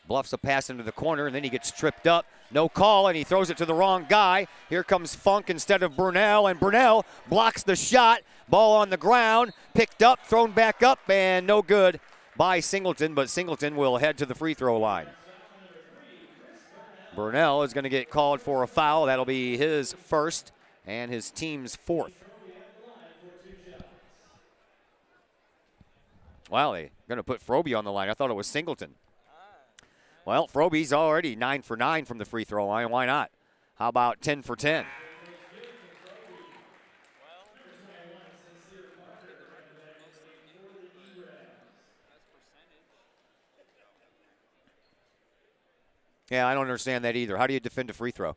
Bluffs a pass into the corner, and then he gets tripped up. No call, and he throws it to the wrong guy. Here comes Funk instead of Burnell, and Burnell blocks the shot. Ball on the ground, picked up, thrown back up, and no good by Singleton, but Singleton will head to the free throw line. Burnell is going to get called for a foul. That'll be his first and his team's fourth. Wow, they're going to put Froby on the line. I thought it was Singleton. Well, Froby's already 9 for 9 from the free throw line. Why not? How about 10 for 10? Yeah, I don't understand that either. How do you defend a free throw?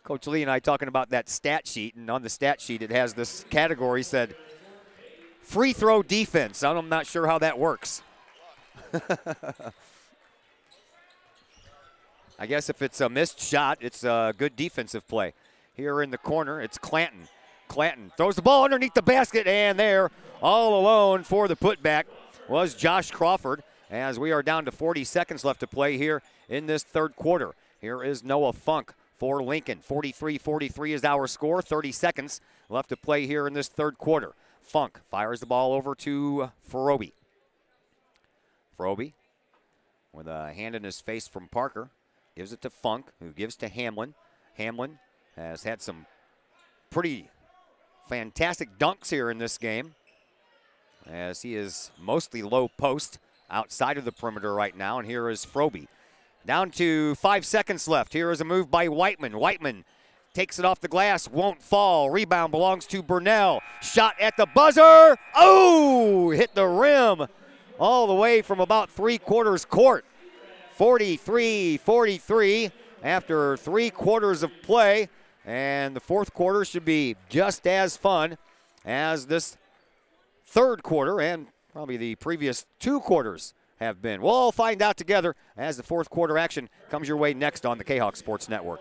Coach Lee and I talking about that stat sheet, and on the stat sheet it has this category said free throw defense. I'm not sure how that works. I guess if it's a missed shot, it's a good defensive play. Here in the corner, it's Clanton. Clanton throws the ball underneath the basket, and there, all alone for the putback, was Josh Crawford, as we are down to 40 seconds left to play here in this third quarter. Here is Noah Funk for Lincoln. 43-43 is our score. 30 seconds left to play here in this third quarter. Funk fires the ball over to Froby. Froby, with a hand in his face from Parker, gives it to Funk, who gives to Hamlin. Hamlin has had some pretty fantastic dunks here in this game, as he is mostly low post outside of the perimeter right now. And here is Froby. Down to 5 seconds left. Here is a move by Whiteman. Whiteman takes it off the glass, won't fall. Rebound belongs to Burnell. Shot at the buzzer. Oh, hit the rim all the way from about 3/4 court. 43-43 after 3 quarters of play. And the fourth quarter should be just as fun as this third quarter and probably the previous 2 quarters have been. We'll all find out together as the fourth quarter action comes your way next on the Kahoks Sports Network.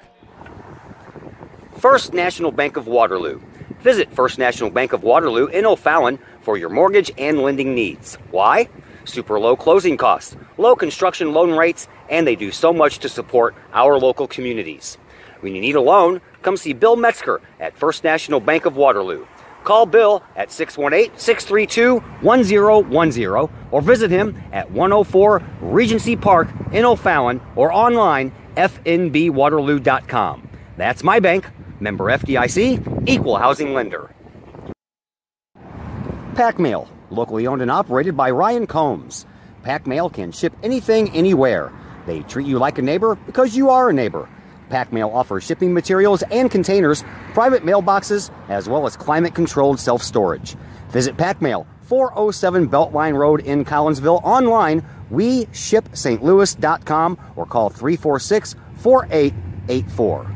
First National Bank of Waterloo. Visit First National Bank of Waterloo in O'Fallon for your mortgage and lending needs. Why? Super low closing costs, low construction loan rates, and they do so much to support our local communities. When you need a loan, come see Bill Metzger at First National Bank of Waterloo. Call Bill at 618-632-1010 or visit him at 104 Regency Park in O'Fallon or online fnbwaterloo.com. That's my bank, member FDIC, equal housing lender. Pack Mail, locally owned and operated by Ryan Combs. Pack Mail can ship anything, anywhere. They treat you like a neighbor because you are a neighbor. Pack Mail offers shipping materials and containers, private mailboxes, as well as climate-controlled self-storage. Visit Pack Mail, 407 Beltline Road in Collinsville, online, weshipstlouis.com, or call 346-4884.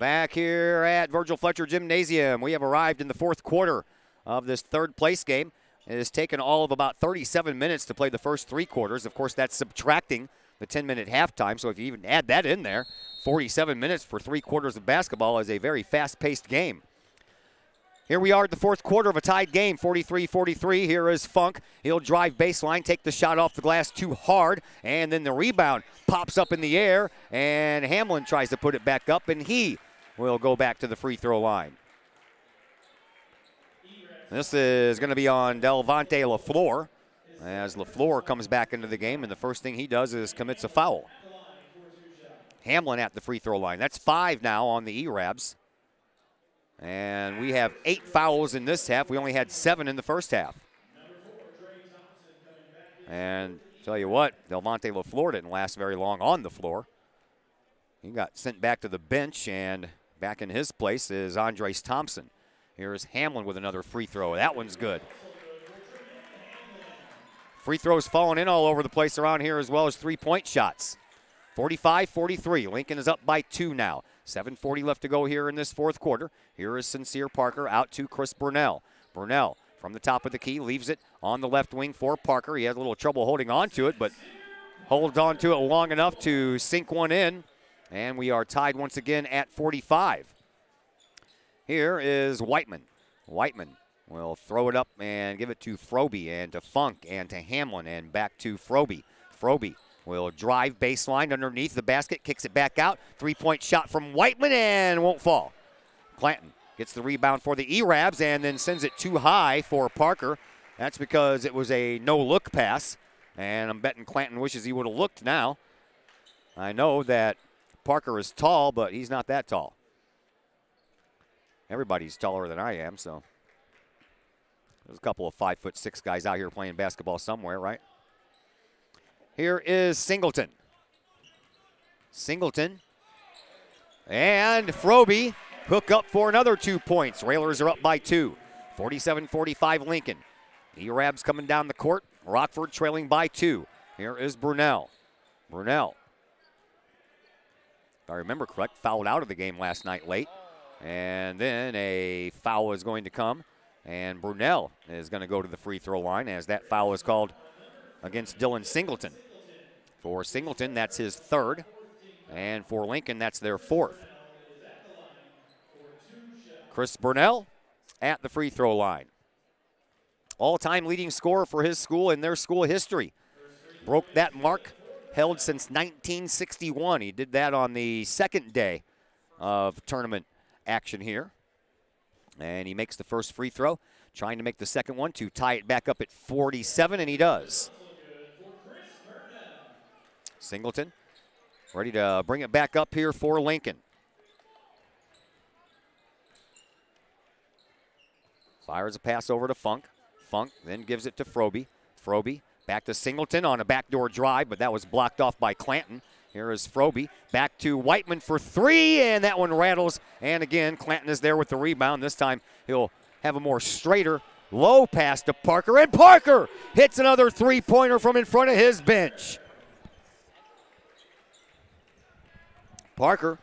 Back here at Virgil Fletcher Gymnasium, we have arrived in the fourth quarter of this third place game. It has taken all of about 37 minutes to play the first 3 quarters. Of course, that's subtracting the 10-minute halftime, so if you even add that in there, 47 minutes for 3 quarters of basketball is a very fast-paced game. Here we are at the 4th quarter of a tied game, 43-43. Here is Funk. He'll drive baseline, take the shot off the glass too hard, and then the rebound pops up in the air, and Hamlin tries to put it back up, and he will go back to the free throw line. This is going to be on Delvante LaFleur, as LaFleur comes back into the game, and the first thing he does is commits a foul. Hamlin at the free throw line. That's 5 now on the E-Rabs. And we have 8 fouls in this half. We only had 7 in the first half. And tell you what, Delvante LaFleur didn't last very long on the floor. He got sent back to the bench, and back in his place is Andres Thompson. Here's Hamlin with another free throw. That one's good. Free throws falling in all over the place around here, as well as 3-point shots. 45-43. Lincoln is up by 2 now. 7:40 left to go here in this 4th quarter. Here is Sincere Parker out to Chris Burnell. Burnell from the top of the key leaves it on the left wing for Parker. He has a little trouble holding on to it, but holds on to it long enough to sink one in. And we are tied once again at 45. Here is Whiteman. Whiteman will throw it up and give it to Froby and to Funk and to Hamlin and back to Froby. Froby will drive baseline underneath the basket, kicks it back out. 3-point shot from Whiteman and won't fall. Clanton gets the rebound for the E-Rabs and then sends it too high for Parker. That's because it was a no-look pass, and I'm betting Clanton wishes he would have looked now. I know that Parker is tall, but he's not that tall. Everybody's taller than I am, so there's a couple of 5'6" guys out here playing basketball somewhere, right? Here is Singleton. Singleton and Froby hook up for another 2 points. Railers are up by 2. 47-45 Lincoln. E-Rabs coming down the court. Rockford trailing by 2. Here is Brunell. Brunell, if I remember correct, fouled out of the game last night late. And then a foul is going to come. And Brunell is going to go to the free throw line as that foul is called against Dylan Singleton. For Singleton, that's his 3rd. And for Lincoln, that's their 4th. Chris Burnell at the free throw line. All-time leading scorer for his school in their school history. Broke that mark, held since 1961. He did that on the 2nd day of tournament action here. And he makes the first free throw, trying to make the second one to tie it back up at 47, and he does. Singleton ready to bring it back up here for Lincoln. Fires a pass over to Funk. Funk then gives it to Froby. Froby back to Singleton on a backdoor drive, but that was blocked off by Clanton. Here is Froby back to Whiteman for 3, and that one rattles. And again, Clanton is there with the rebound. This time he'll have a more straighter low pass to Parker, and Parker hits another 3-pointer from in front of his bench. Parker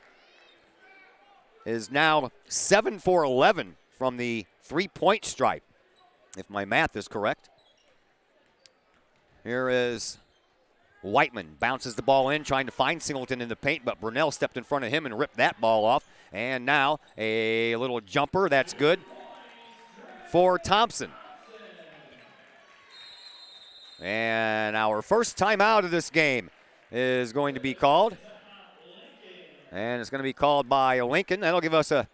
is now 7 for 11 from the 3-point stripe, if my math is correct. Here is Whiteman, bounces the ball in, trying to find Singleton in the paint, but Brunell stepped in front of him and ripped that ball off. And now a little jumper, that's good for Thompson. And our first timeout of this game is going to be called. And it's going to be called by Lincoln. That'll give us a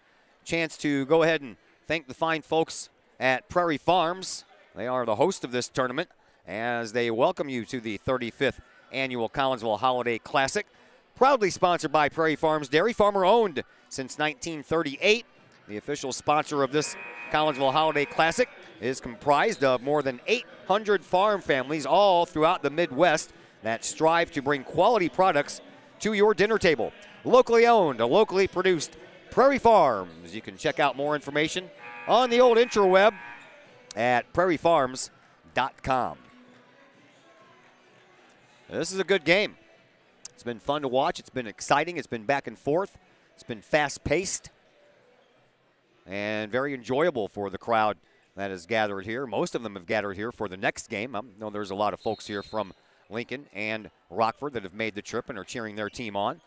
chance to go ahead and thank the fine folks at Prairie Farms. They are the host of this tournament as they welcome you to the 35th Annual Collinsville Holiday Classic. Proudly sponsored by Prairie Farms Dairy, farmer owned since 1938. The official sponsor of this Collinsville Holiday Classic is comprised of more than 800 farm families all throughout the Midwest that strive to bring quality products to your dinner table. Locally owned, locally produced Prairie Farms. You can check out more information on the old intraweb at prairiefarms.com. This is a good game. It's been fun to watch. It's been exciting. It's been back and forth. It's been fast-paced and very enjoyable for the crowd that has gathered here. Most of them have gathered here for the next game. I know there's a lot of folks here from Lincoln and Rockford that have made the trip and are cheering their team on.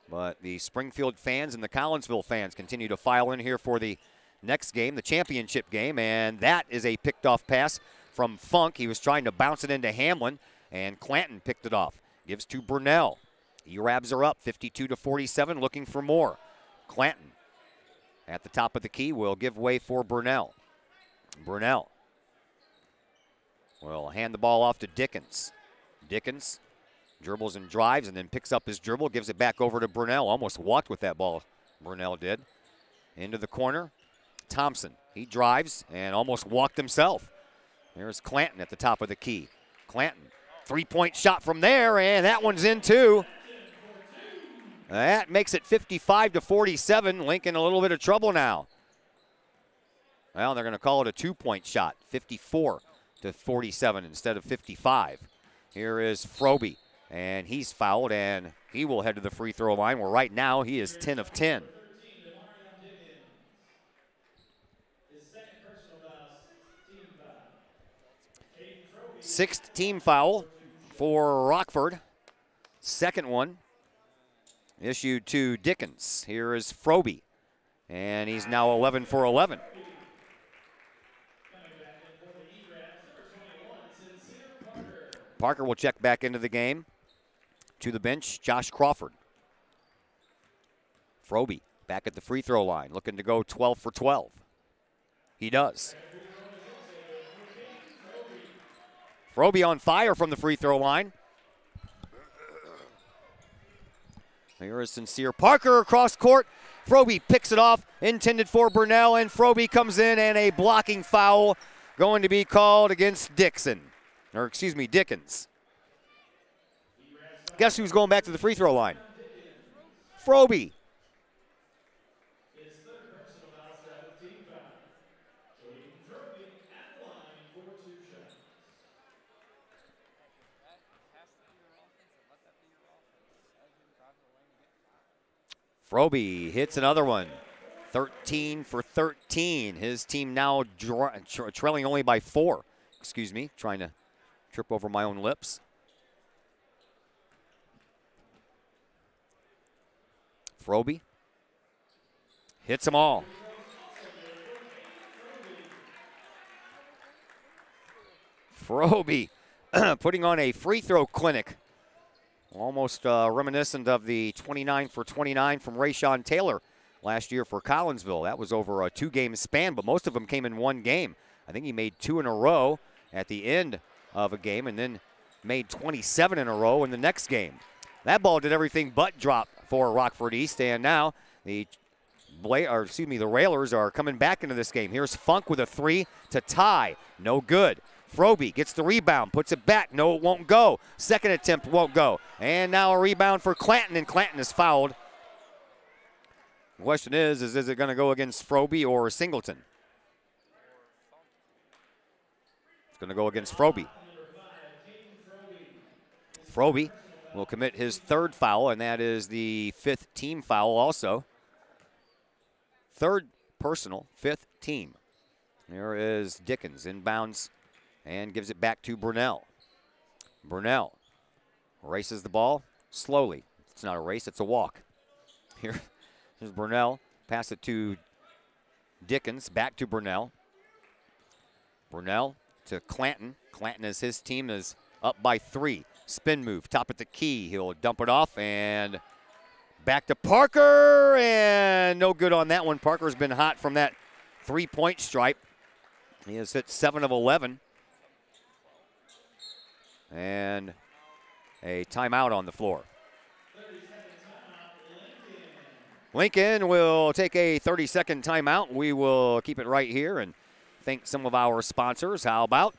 But the Springfield fans and the Collinsville fans continue to file in here for the next game, the championship game, and that is a picked off pass from Funk. He was trying to bounce it into Hamlin, and Clanton picked it off. Gives to Brunell. E-Rabs are up 52-47, looking for more. Clanton at the top of the key will give way for Brunell. Brunell will hand the ball off to Dickens. Dickens dribbles and drives and then picks up his dribble, gives it back over to Brunell. Almost walked with that ball, Brunell did. Into the corner. Thompson, he drives and almost walked himself. There's Clanton at the top of the key. Clanton, three-point shot from there, and that one's in too. That makes it 55-47. Lincoln a little bit of trouble now. Well, they're going to call it a two-point shot, 54-47 instead of 55. Here is Froby, and he's fouled, and he will head to the free throw line, where right now he is 10 of 10. Sixth team foul for Rockford. Second one issued to Dickens. Here is Froby, and he's now 11 for 11. Parker will check back into the game. To the bench, Josh Crawford. Froby back at the free throw line, looking to go 12 for 12. He does. Froby on fire from the free throw line. Here is Sincere Parker across court. Froby picks it off, intended for Brunell, and Froby comes in, and a blocking foul going to be called against Dickens. Guess who's going back to the free throw line? Froby. Froby hits another one. 13 for 13. His team now trailing only by 4. Excuse me, trying to trip over my own lips. Froby hits them all. Froby putting on a free throw clinic. Almost reminiscent of the 29 for 29 from Rayshon Taylor last year for Collinsville. That was over a 2-game span, but most of them came in one game. I think he made 2 in a row at the end of a game and then made 27 in a row in the next game. That ball did everything but drop for Rockford East, and now the Railers are coming back into this game. Here's Funk with a 3 to tie. No good. Froby gets the rebound, puts it back. No, it won't go. Second attempt won't go. And now a rebound for Clanton, and Clanton is fouled. The question is it going to go against Froby or Singleton? It's going to go against Froby. Froby will commit his 3rd foul, and that is the 5th team foul also. 3rd personal, 5th team. There is Dickens inbounds and gives it back to Brunell. Brunell races the ball slowly. It's not a race, it's a walk. Here's Brunell. Pass it to Dickens, back to Brunell. Brunell to Clanton. Clanton, as his team is up by 3. Spin move, top at the key. He'll dump it off and back to Parker, and no good on that one. Parker's been hot from that 3-point stripe. He has hit 7 of 11. And a timeout on the floor. Lincoln will take a 30-second timeout. We will keep it right here and thank some of our sponsors. How about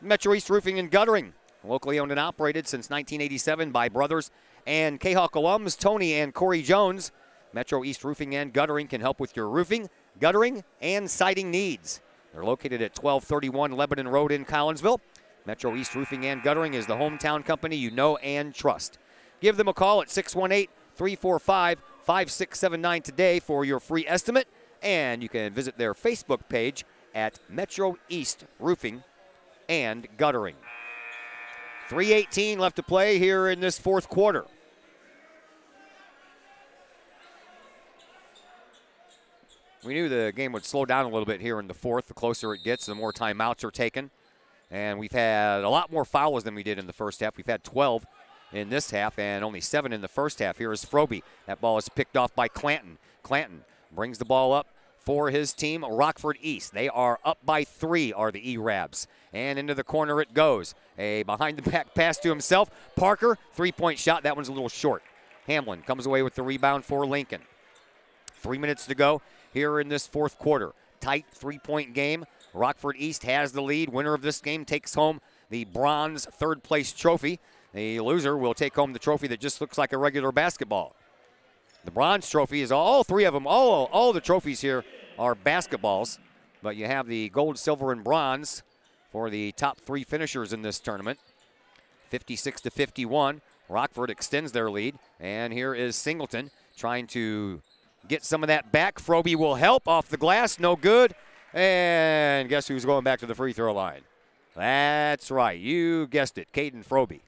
Metro East Roofing and Guttering, locally owned and operated since 1987 by brothers and Kahawk alums Tony and Corey Jones. Metro East Roofing and Guttering can help with your roofing, guttering, and siding needs. They're located at 1231 Lebanon Road in Collinsville. Metro East Roofing and Guttering is the hometown company you know and trust. Give them a call at 618-345-5679 today for your free estimate, and you can visit their Facebook page at Metro East Roofing and Guttering. 3:18 left to play here in this 4th quarter. We knew the game would slow down a little bit here in the fourth. The closer it gets, the more timeouts are taken. And we've had a lot more fouls than we did in the first half. We've had 12 in this half and only 7 in the first half. Here is Froby. That ball is picked off by Clanton. Clanton brings the ball up for his team, Rockford East. They are up by 3, are the E-Rabs. And into the corner it goes. A behind-the-back pass to himself. Parker, three-point shot. That one's a little short. Hamlin comes away with the rebound for Lincoln. 3 minutes to go here in this fourth quarter. Tight three-point game. Rockford East has the lead. Winner of this game takes home the bronze third-place trophy. The loser will take home the trophy that just looks like a regular basketball. The bronze trophy is all 3 of them. All the trophies here are basketballs, but you have the gold, silver, and bronze for the top 3 finishers in this tournament. 56-51. Rockford extends their lead, and here is Singleton trying to get some of that back. Froby will help off the glass, no good. And guess who's going back to the free throw line? That's right, you guessed it, Caden Froby.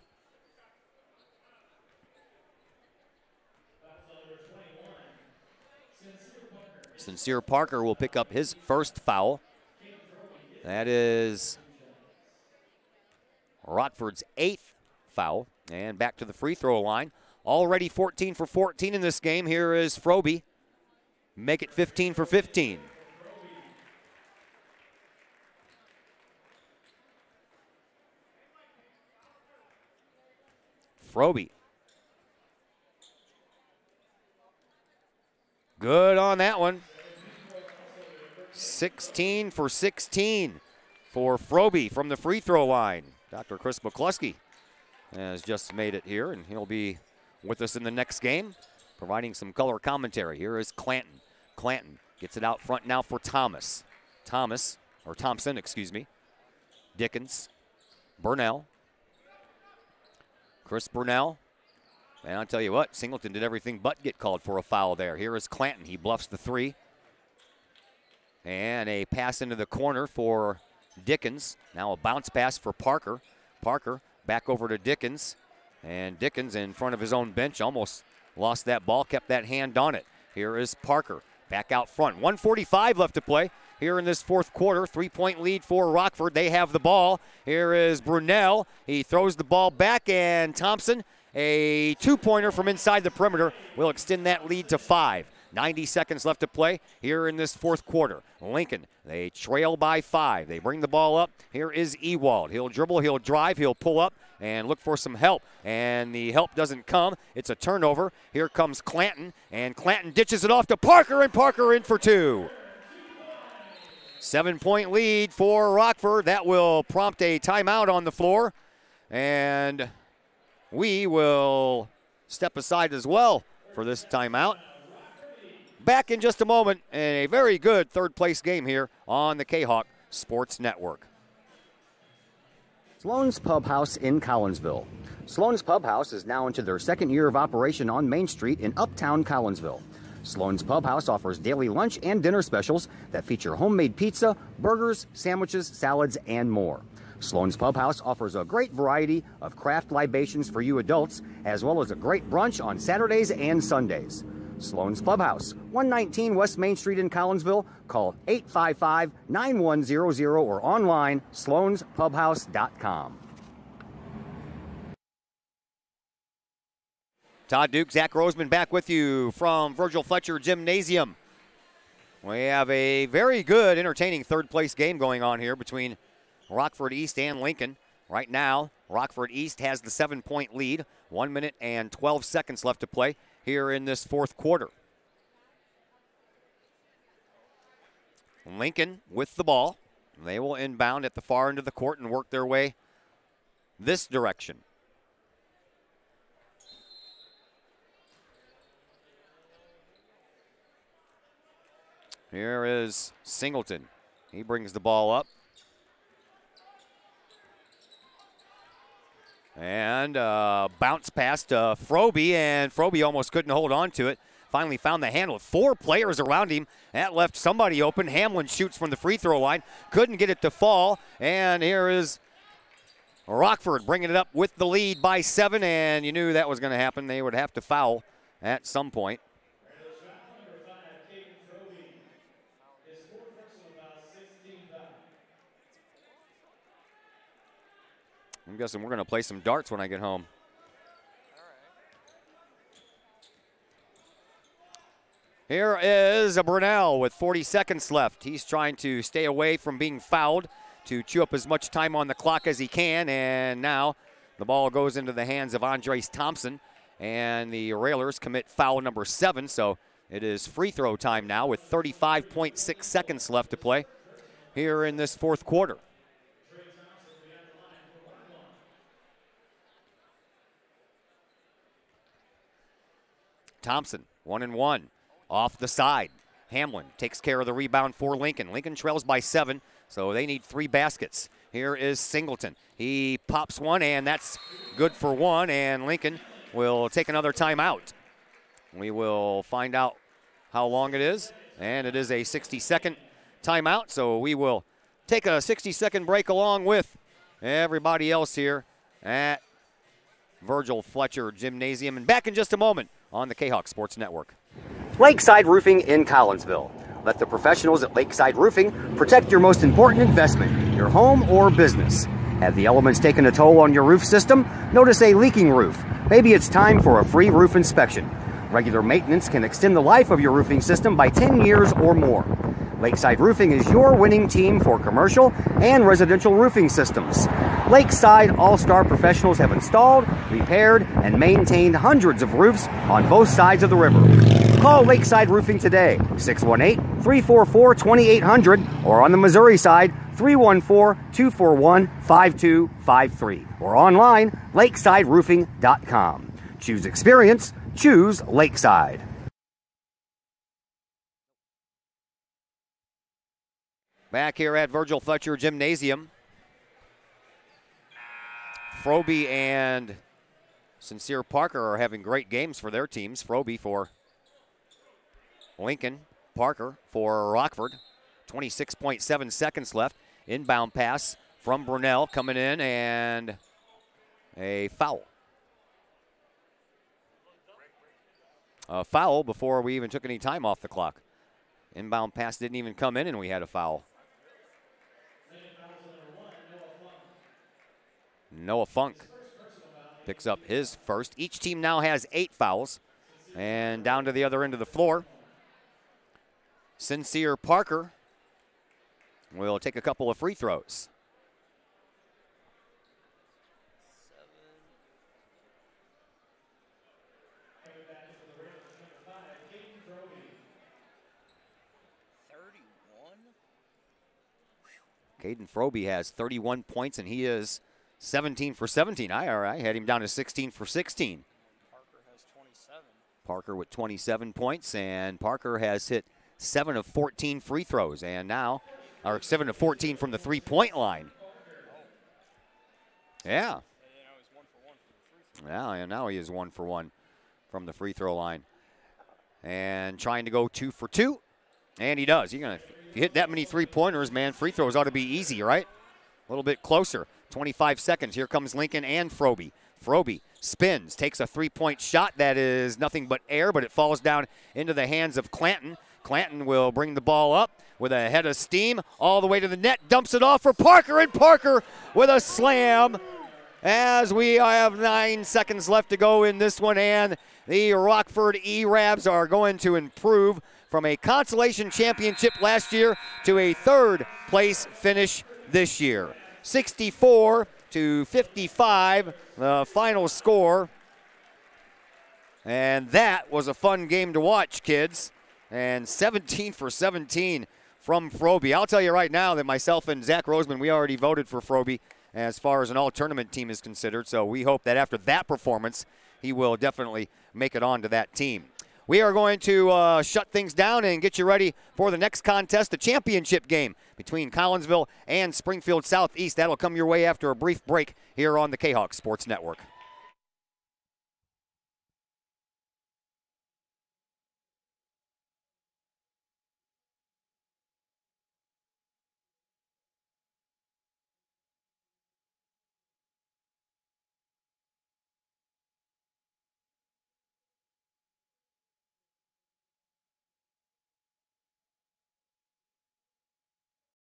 Sincere Parker will pick up his first foul. That is Rockford's 8th foul. And back to the free throw line. Already 14 for 14 in this game. Here is Froby. Make it 15 for 15. Froby. Good on that one. 16 for 16 for Froby from the free throw line. Dr. Chris McCluskey has just made it here, and he'll be with us in the next game, providing some color commentary. Here is Clanton. Clanton gets it out front now for Thompson, excuse me. Dickens, Burnell. Chris Burnell. And I'll tell you what, Singleton did everything but get called for a foul there. Here is Clanton. He bluffs the 3. And a pass into the corner for Dickens. Now a bounce pass for Parker. Parker back over to Dickens. And Dickens in front of his own bench almost lost that ball, kept that hand on it. Here is Parker back out front. 1:45 left to play here in this fourth quarter. 3-point lead for Rockford. They have the ball. Here is Brunel. He throws the ball back, and Thompson, a 2-pointer from inside the perimeter, will extend that lead to 5. 90 seconds left to play here in this fourth quarter. Lincoln, they trail by 5. They bring the ball up. Here is Ewald. He'll dribble, he'll drive, he'll pull up and look for some help. And the help doesn't come. It's a turnover. Here comes Clanton, and Clanton ditches it off to Parker, and Parker in for 2. 7-point lead for Rockford. That will prompt a timeout on the floor. And we will step aside as well for this timeout. Back in just a moment, and a very good third-place game here on the Kahawk Sports Network. Sloan's Pub House in Collinsville. Sloan's Pub House is now into their 2nd year of operation on Main Street in Uptown Collinsville. Sloan's Pub House offers daily lunch and dinner specials that feature homemade pizza, burgers, sandwiches, salads, and more. Sloan's Pub House offers a great variety of craft libations for you adults, as well as a great brunch on Saturdays and Sundays. Sloan's Pub House, 119 West Main Street in Collinsville. Call 855-9100 or online, sloanspubhouse.com. Todd Duke, Zach Roseman back with you from Virgil Fletcher Gymnasium. We have a very good, entertaining third-place game going on here between Rockford East and Lincoln. Right now, Rockford East has the 7-point lead. 1 minute and 12 seconds left to play here in this fourth quarter. Lincoln with the ball. They will inbound at the far end of the court and work their way this direction. Here is Singleton. He brings the ball up. And bounce pass to Froby, and Froby almost couldn't hold on to it. Finally found the handle. 4 players around him. That left somebody open. Hamlin shoots from the free throw line. Couldn't get it to fall. And here is Rockford bringing it up with the lead by 7, and you knew that was going to happen. They would have to foul at some point. I'm guessing we're going to play some darts when I get home. Here is a Brunel with 40 seconds left. He's trying to stay away from being fouled to chew up as much time on the clock as he can. And now the ball goes into the hands of Andres Thompson. And the Railers commit foul number 7. So it is free throw time now with 35.6 seconds left to play here in this fourth quarter. Thompson, 1-and-1. Off the side. Hamlin takes care of the rebound for Lincoln. Lincoln trails by 7, so they need 3 baskets. Here is Singleton. He pops one, and that's good for 1, and Lincoln will take another timeout. We will find out how long it is, and it is a 60-second timeout, so we will take a 60-second break along with everybody else here at Virgil Fletcher Gymnasium, and back in just a moment on the Kahoks Sports Network. Lakeside Roofing in Collinsville. Let the professionals at Lakeside Roofing protect your most important investment, your home or business. Have the elements taken a toll on your roof system? Notice a leaking roof? Maybe it's time for a free roof inspection. Regular maintenance can extend the life of your roofing system by 10 years or more. Lakeside Roofing is your winning team for commercial and residential roofing systems. Lakeside All-Star professionals have installed, repaired, and maintained hundreds of roofs on both sides of the river. Call Lakeside Roofing today, 618-344-2800, or on the Missouri side, 314-241-5253, or online, lakesideroofing.com. Choose experience, choose Lakeside. Back here at Virgil Fletcher Gymnasium, Froby and Sincere Parker are having great games for their teams. Froby for Lincoln, Parker for Rockford. 26.7 seconds left. Inbound pass from Brunel coming in, and a foul. A foul before we even took any time off the clock. Inbound pass didn't even come in, and we had a foul. Noah Funk picks up his first. Each team now has 8 fouls. And down to the other end of the floor, Sincere Parker will take a couple of free throws. Caden Froby has 31 points, and he is 17 for 17. I had him down to 16 for 16. Parker has 27. Parker with 27 points, and Parker has hit 7 of 14 free throws, and now, or 7 of 14 from the three-point line. Yeah. Yeah, and now he is 1 for 1 from the free throw line. And trying to go 2 for 2, and he does. If you hit that many three-pointers, man, free throws ought to be easy, right? A little bit closer. 25 seconds. Here comes Lincoln and Froby. Froby spins, takes a three-point shot that is nothing but air, but it falls down into the hands of Clanton. Clanton will bring the ball up with a head of steam all the way to the net, dumps it off for Parker, and Parker with a slam as we have 9 seconds left to go in this one, and the Rockford E-Rabs are going to improve from a consolation championship last year to a third-place finish this year. 64-55, the final score. And that was a fun game to watch, kids. And 17 for 17 from Froby. I'll tell you right now that myself and Zach Roseman, we already voted for Froby as far as an all-tournament team is considered. So we hope that after that performance, he will definitely make it on to that team. We are going to shut things down and get you ready for the next contest, the championship game between Collinsville and Springfield Southeast. That'll come your way after a brief break here on the Kahoks Sports Network.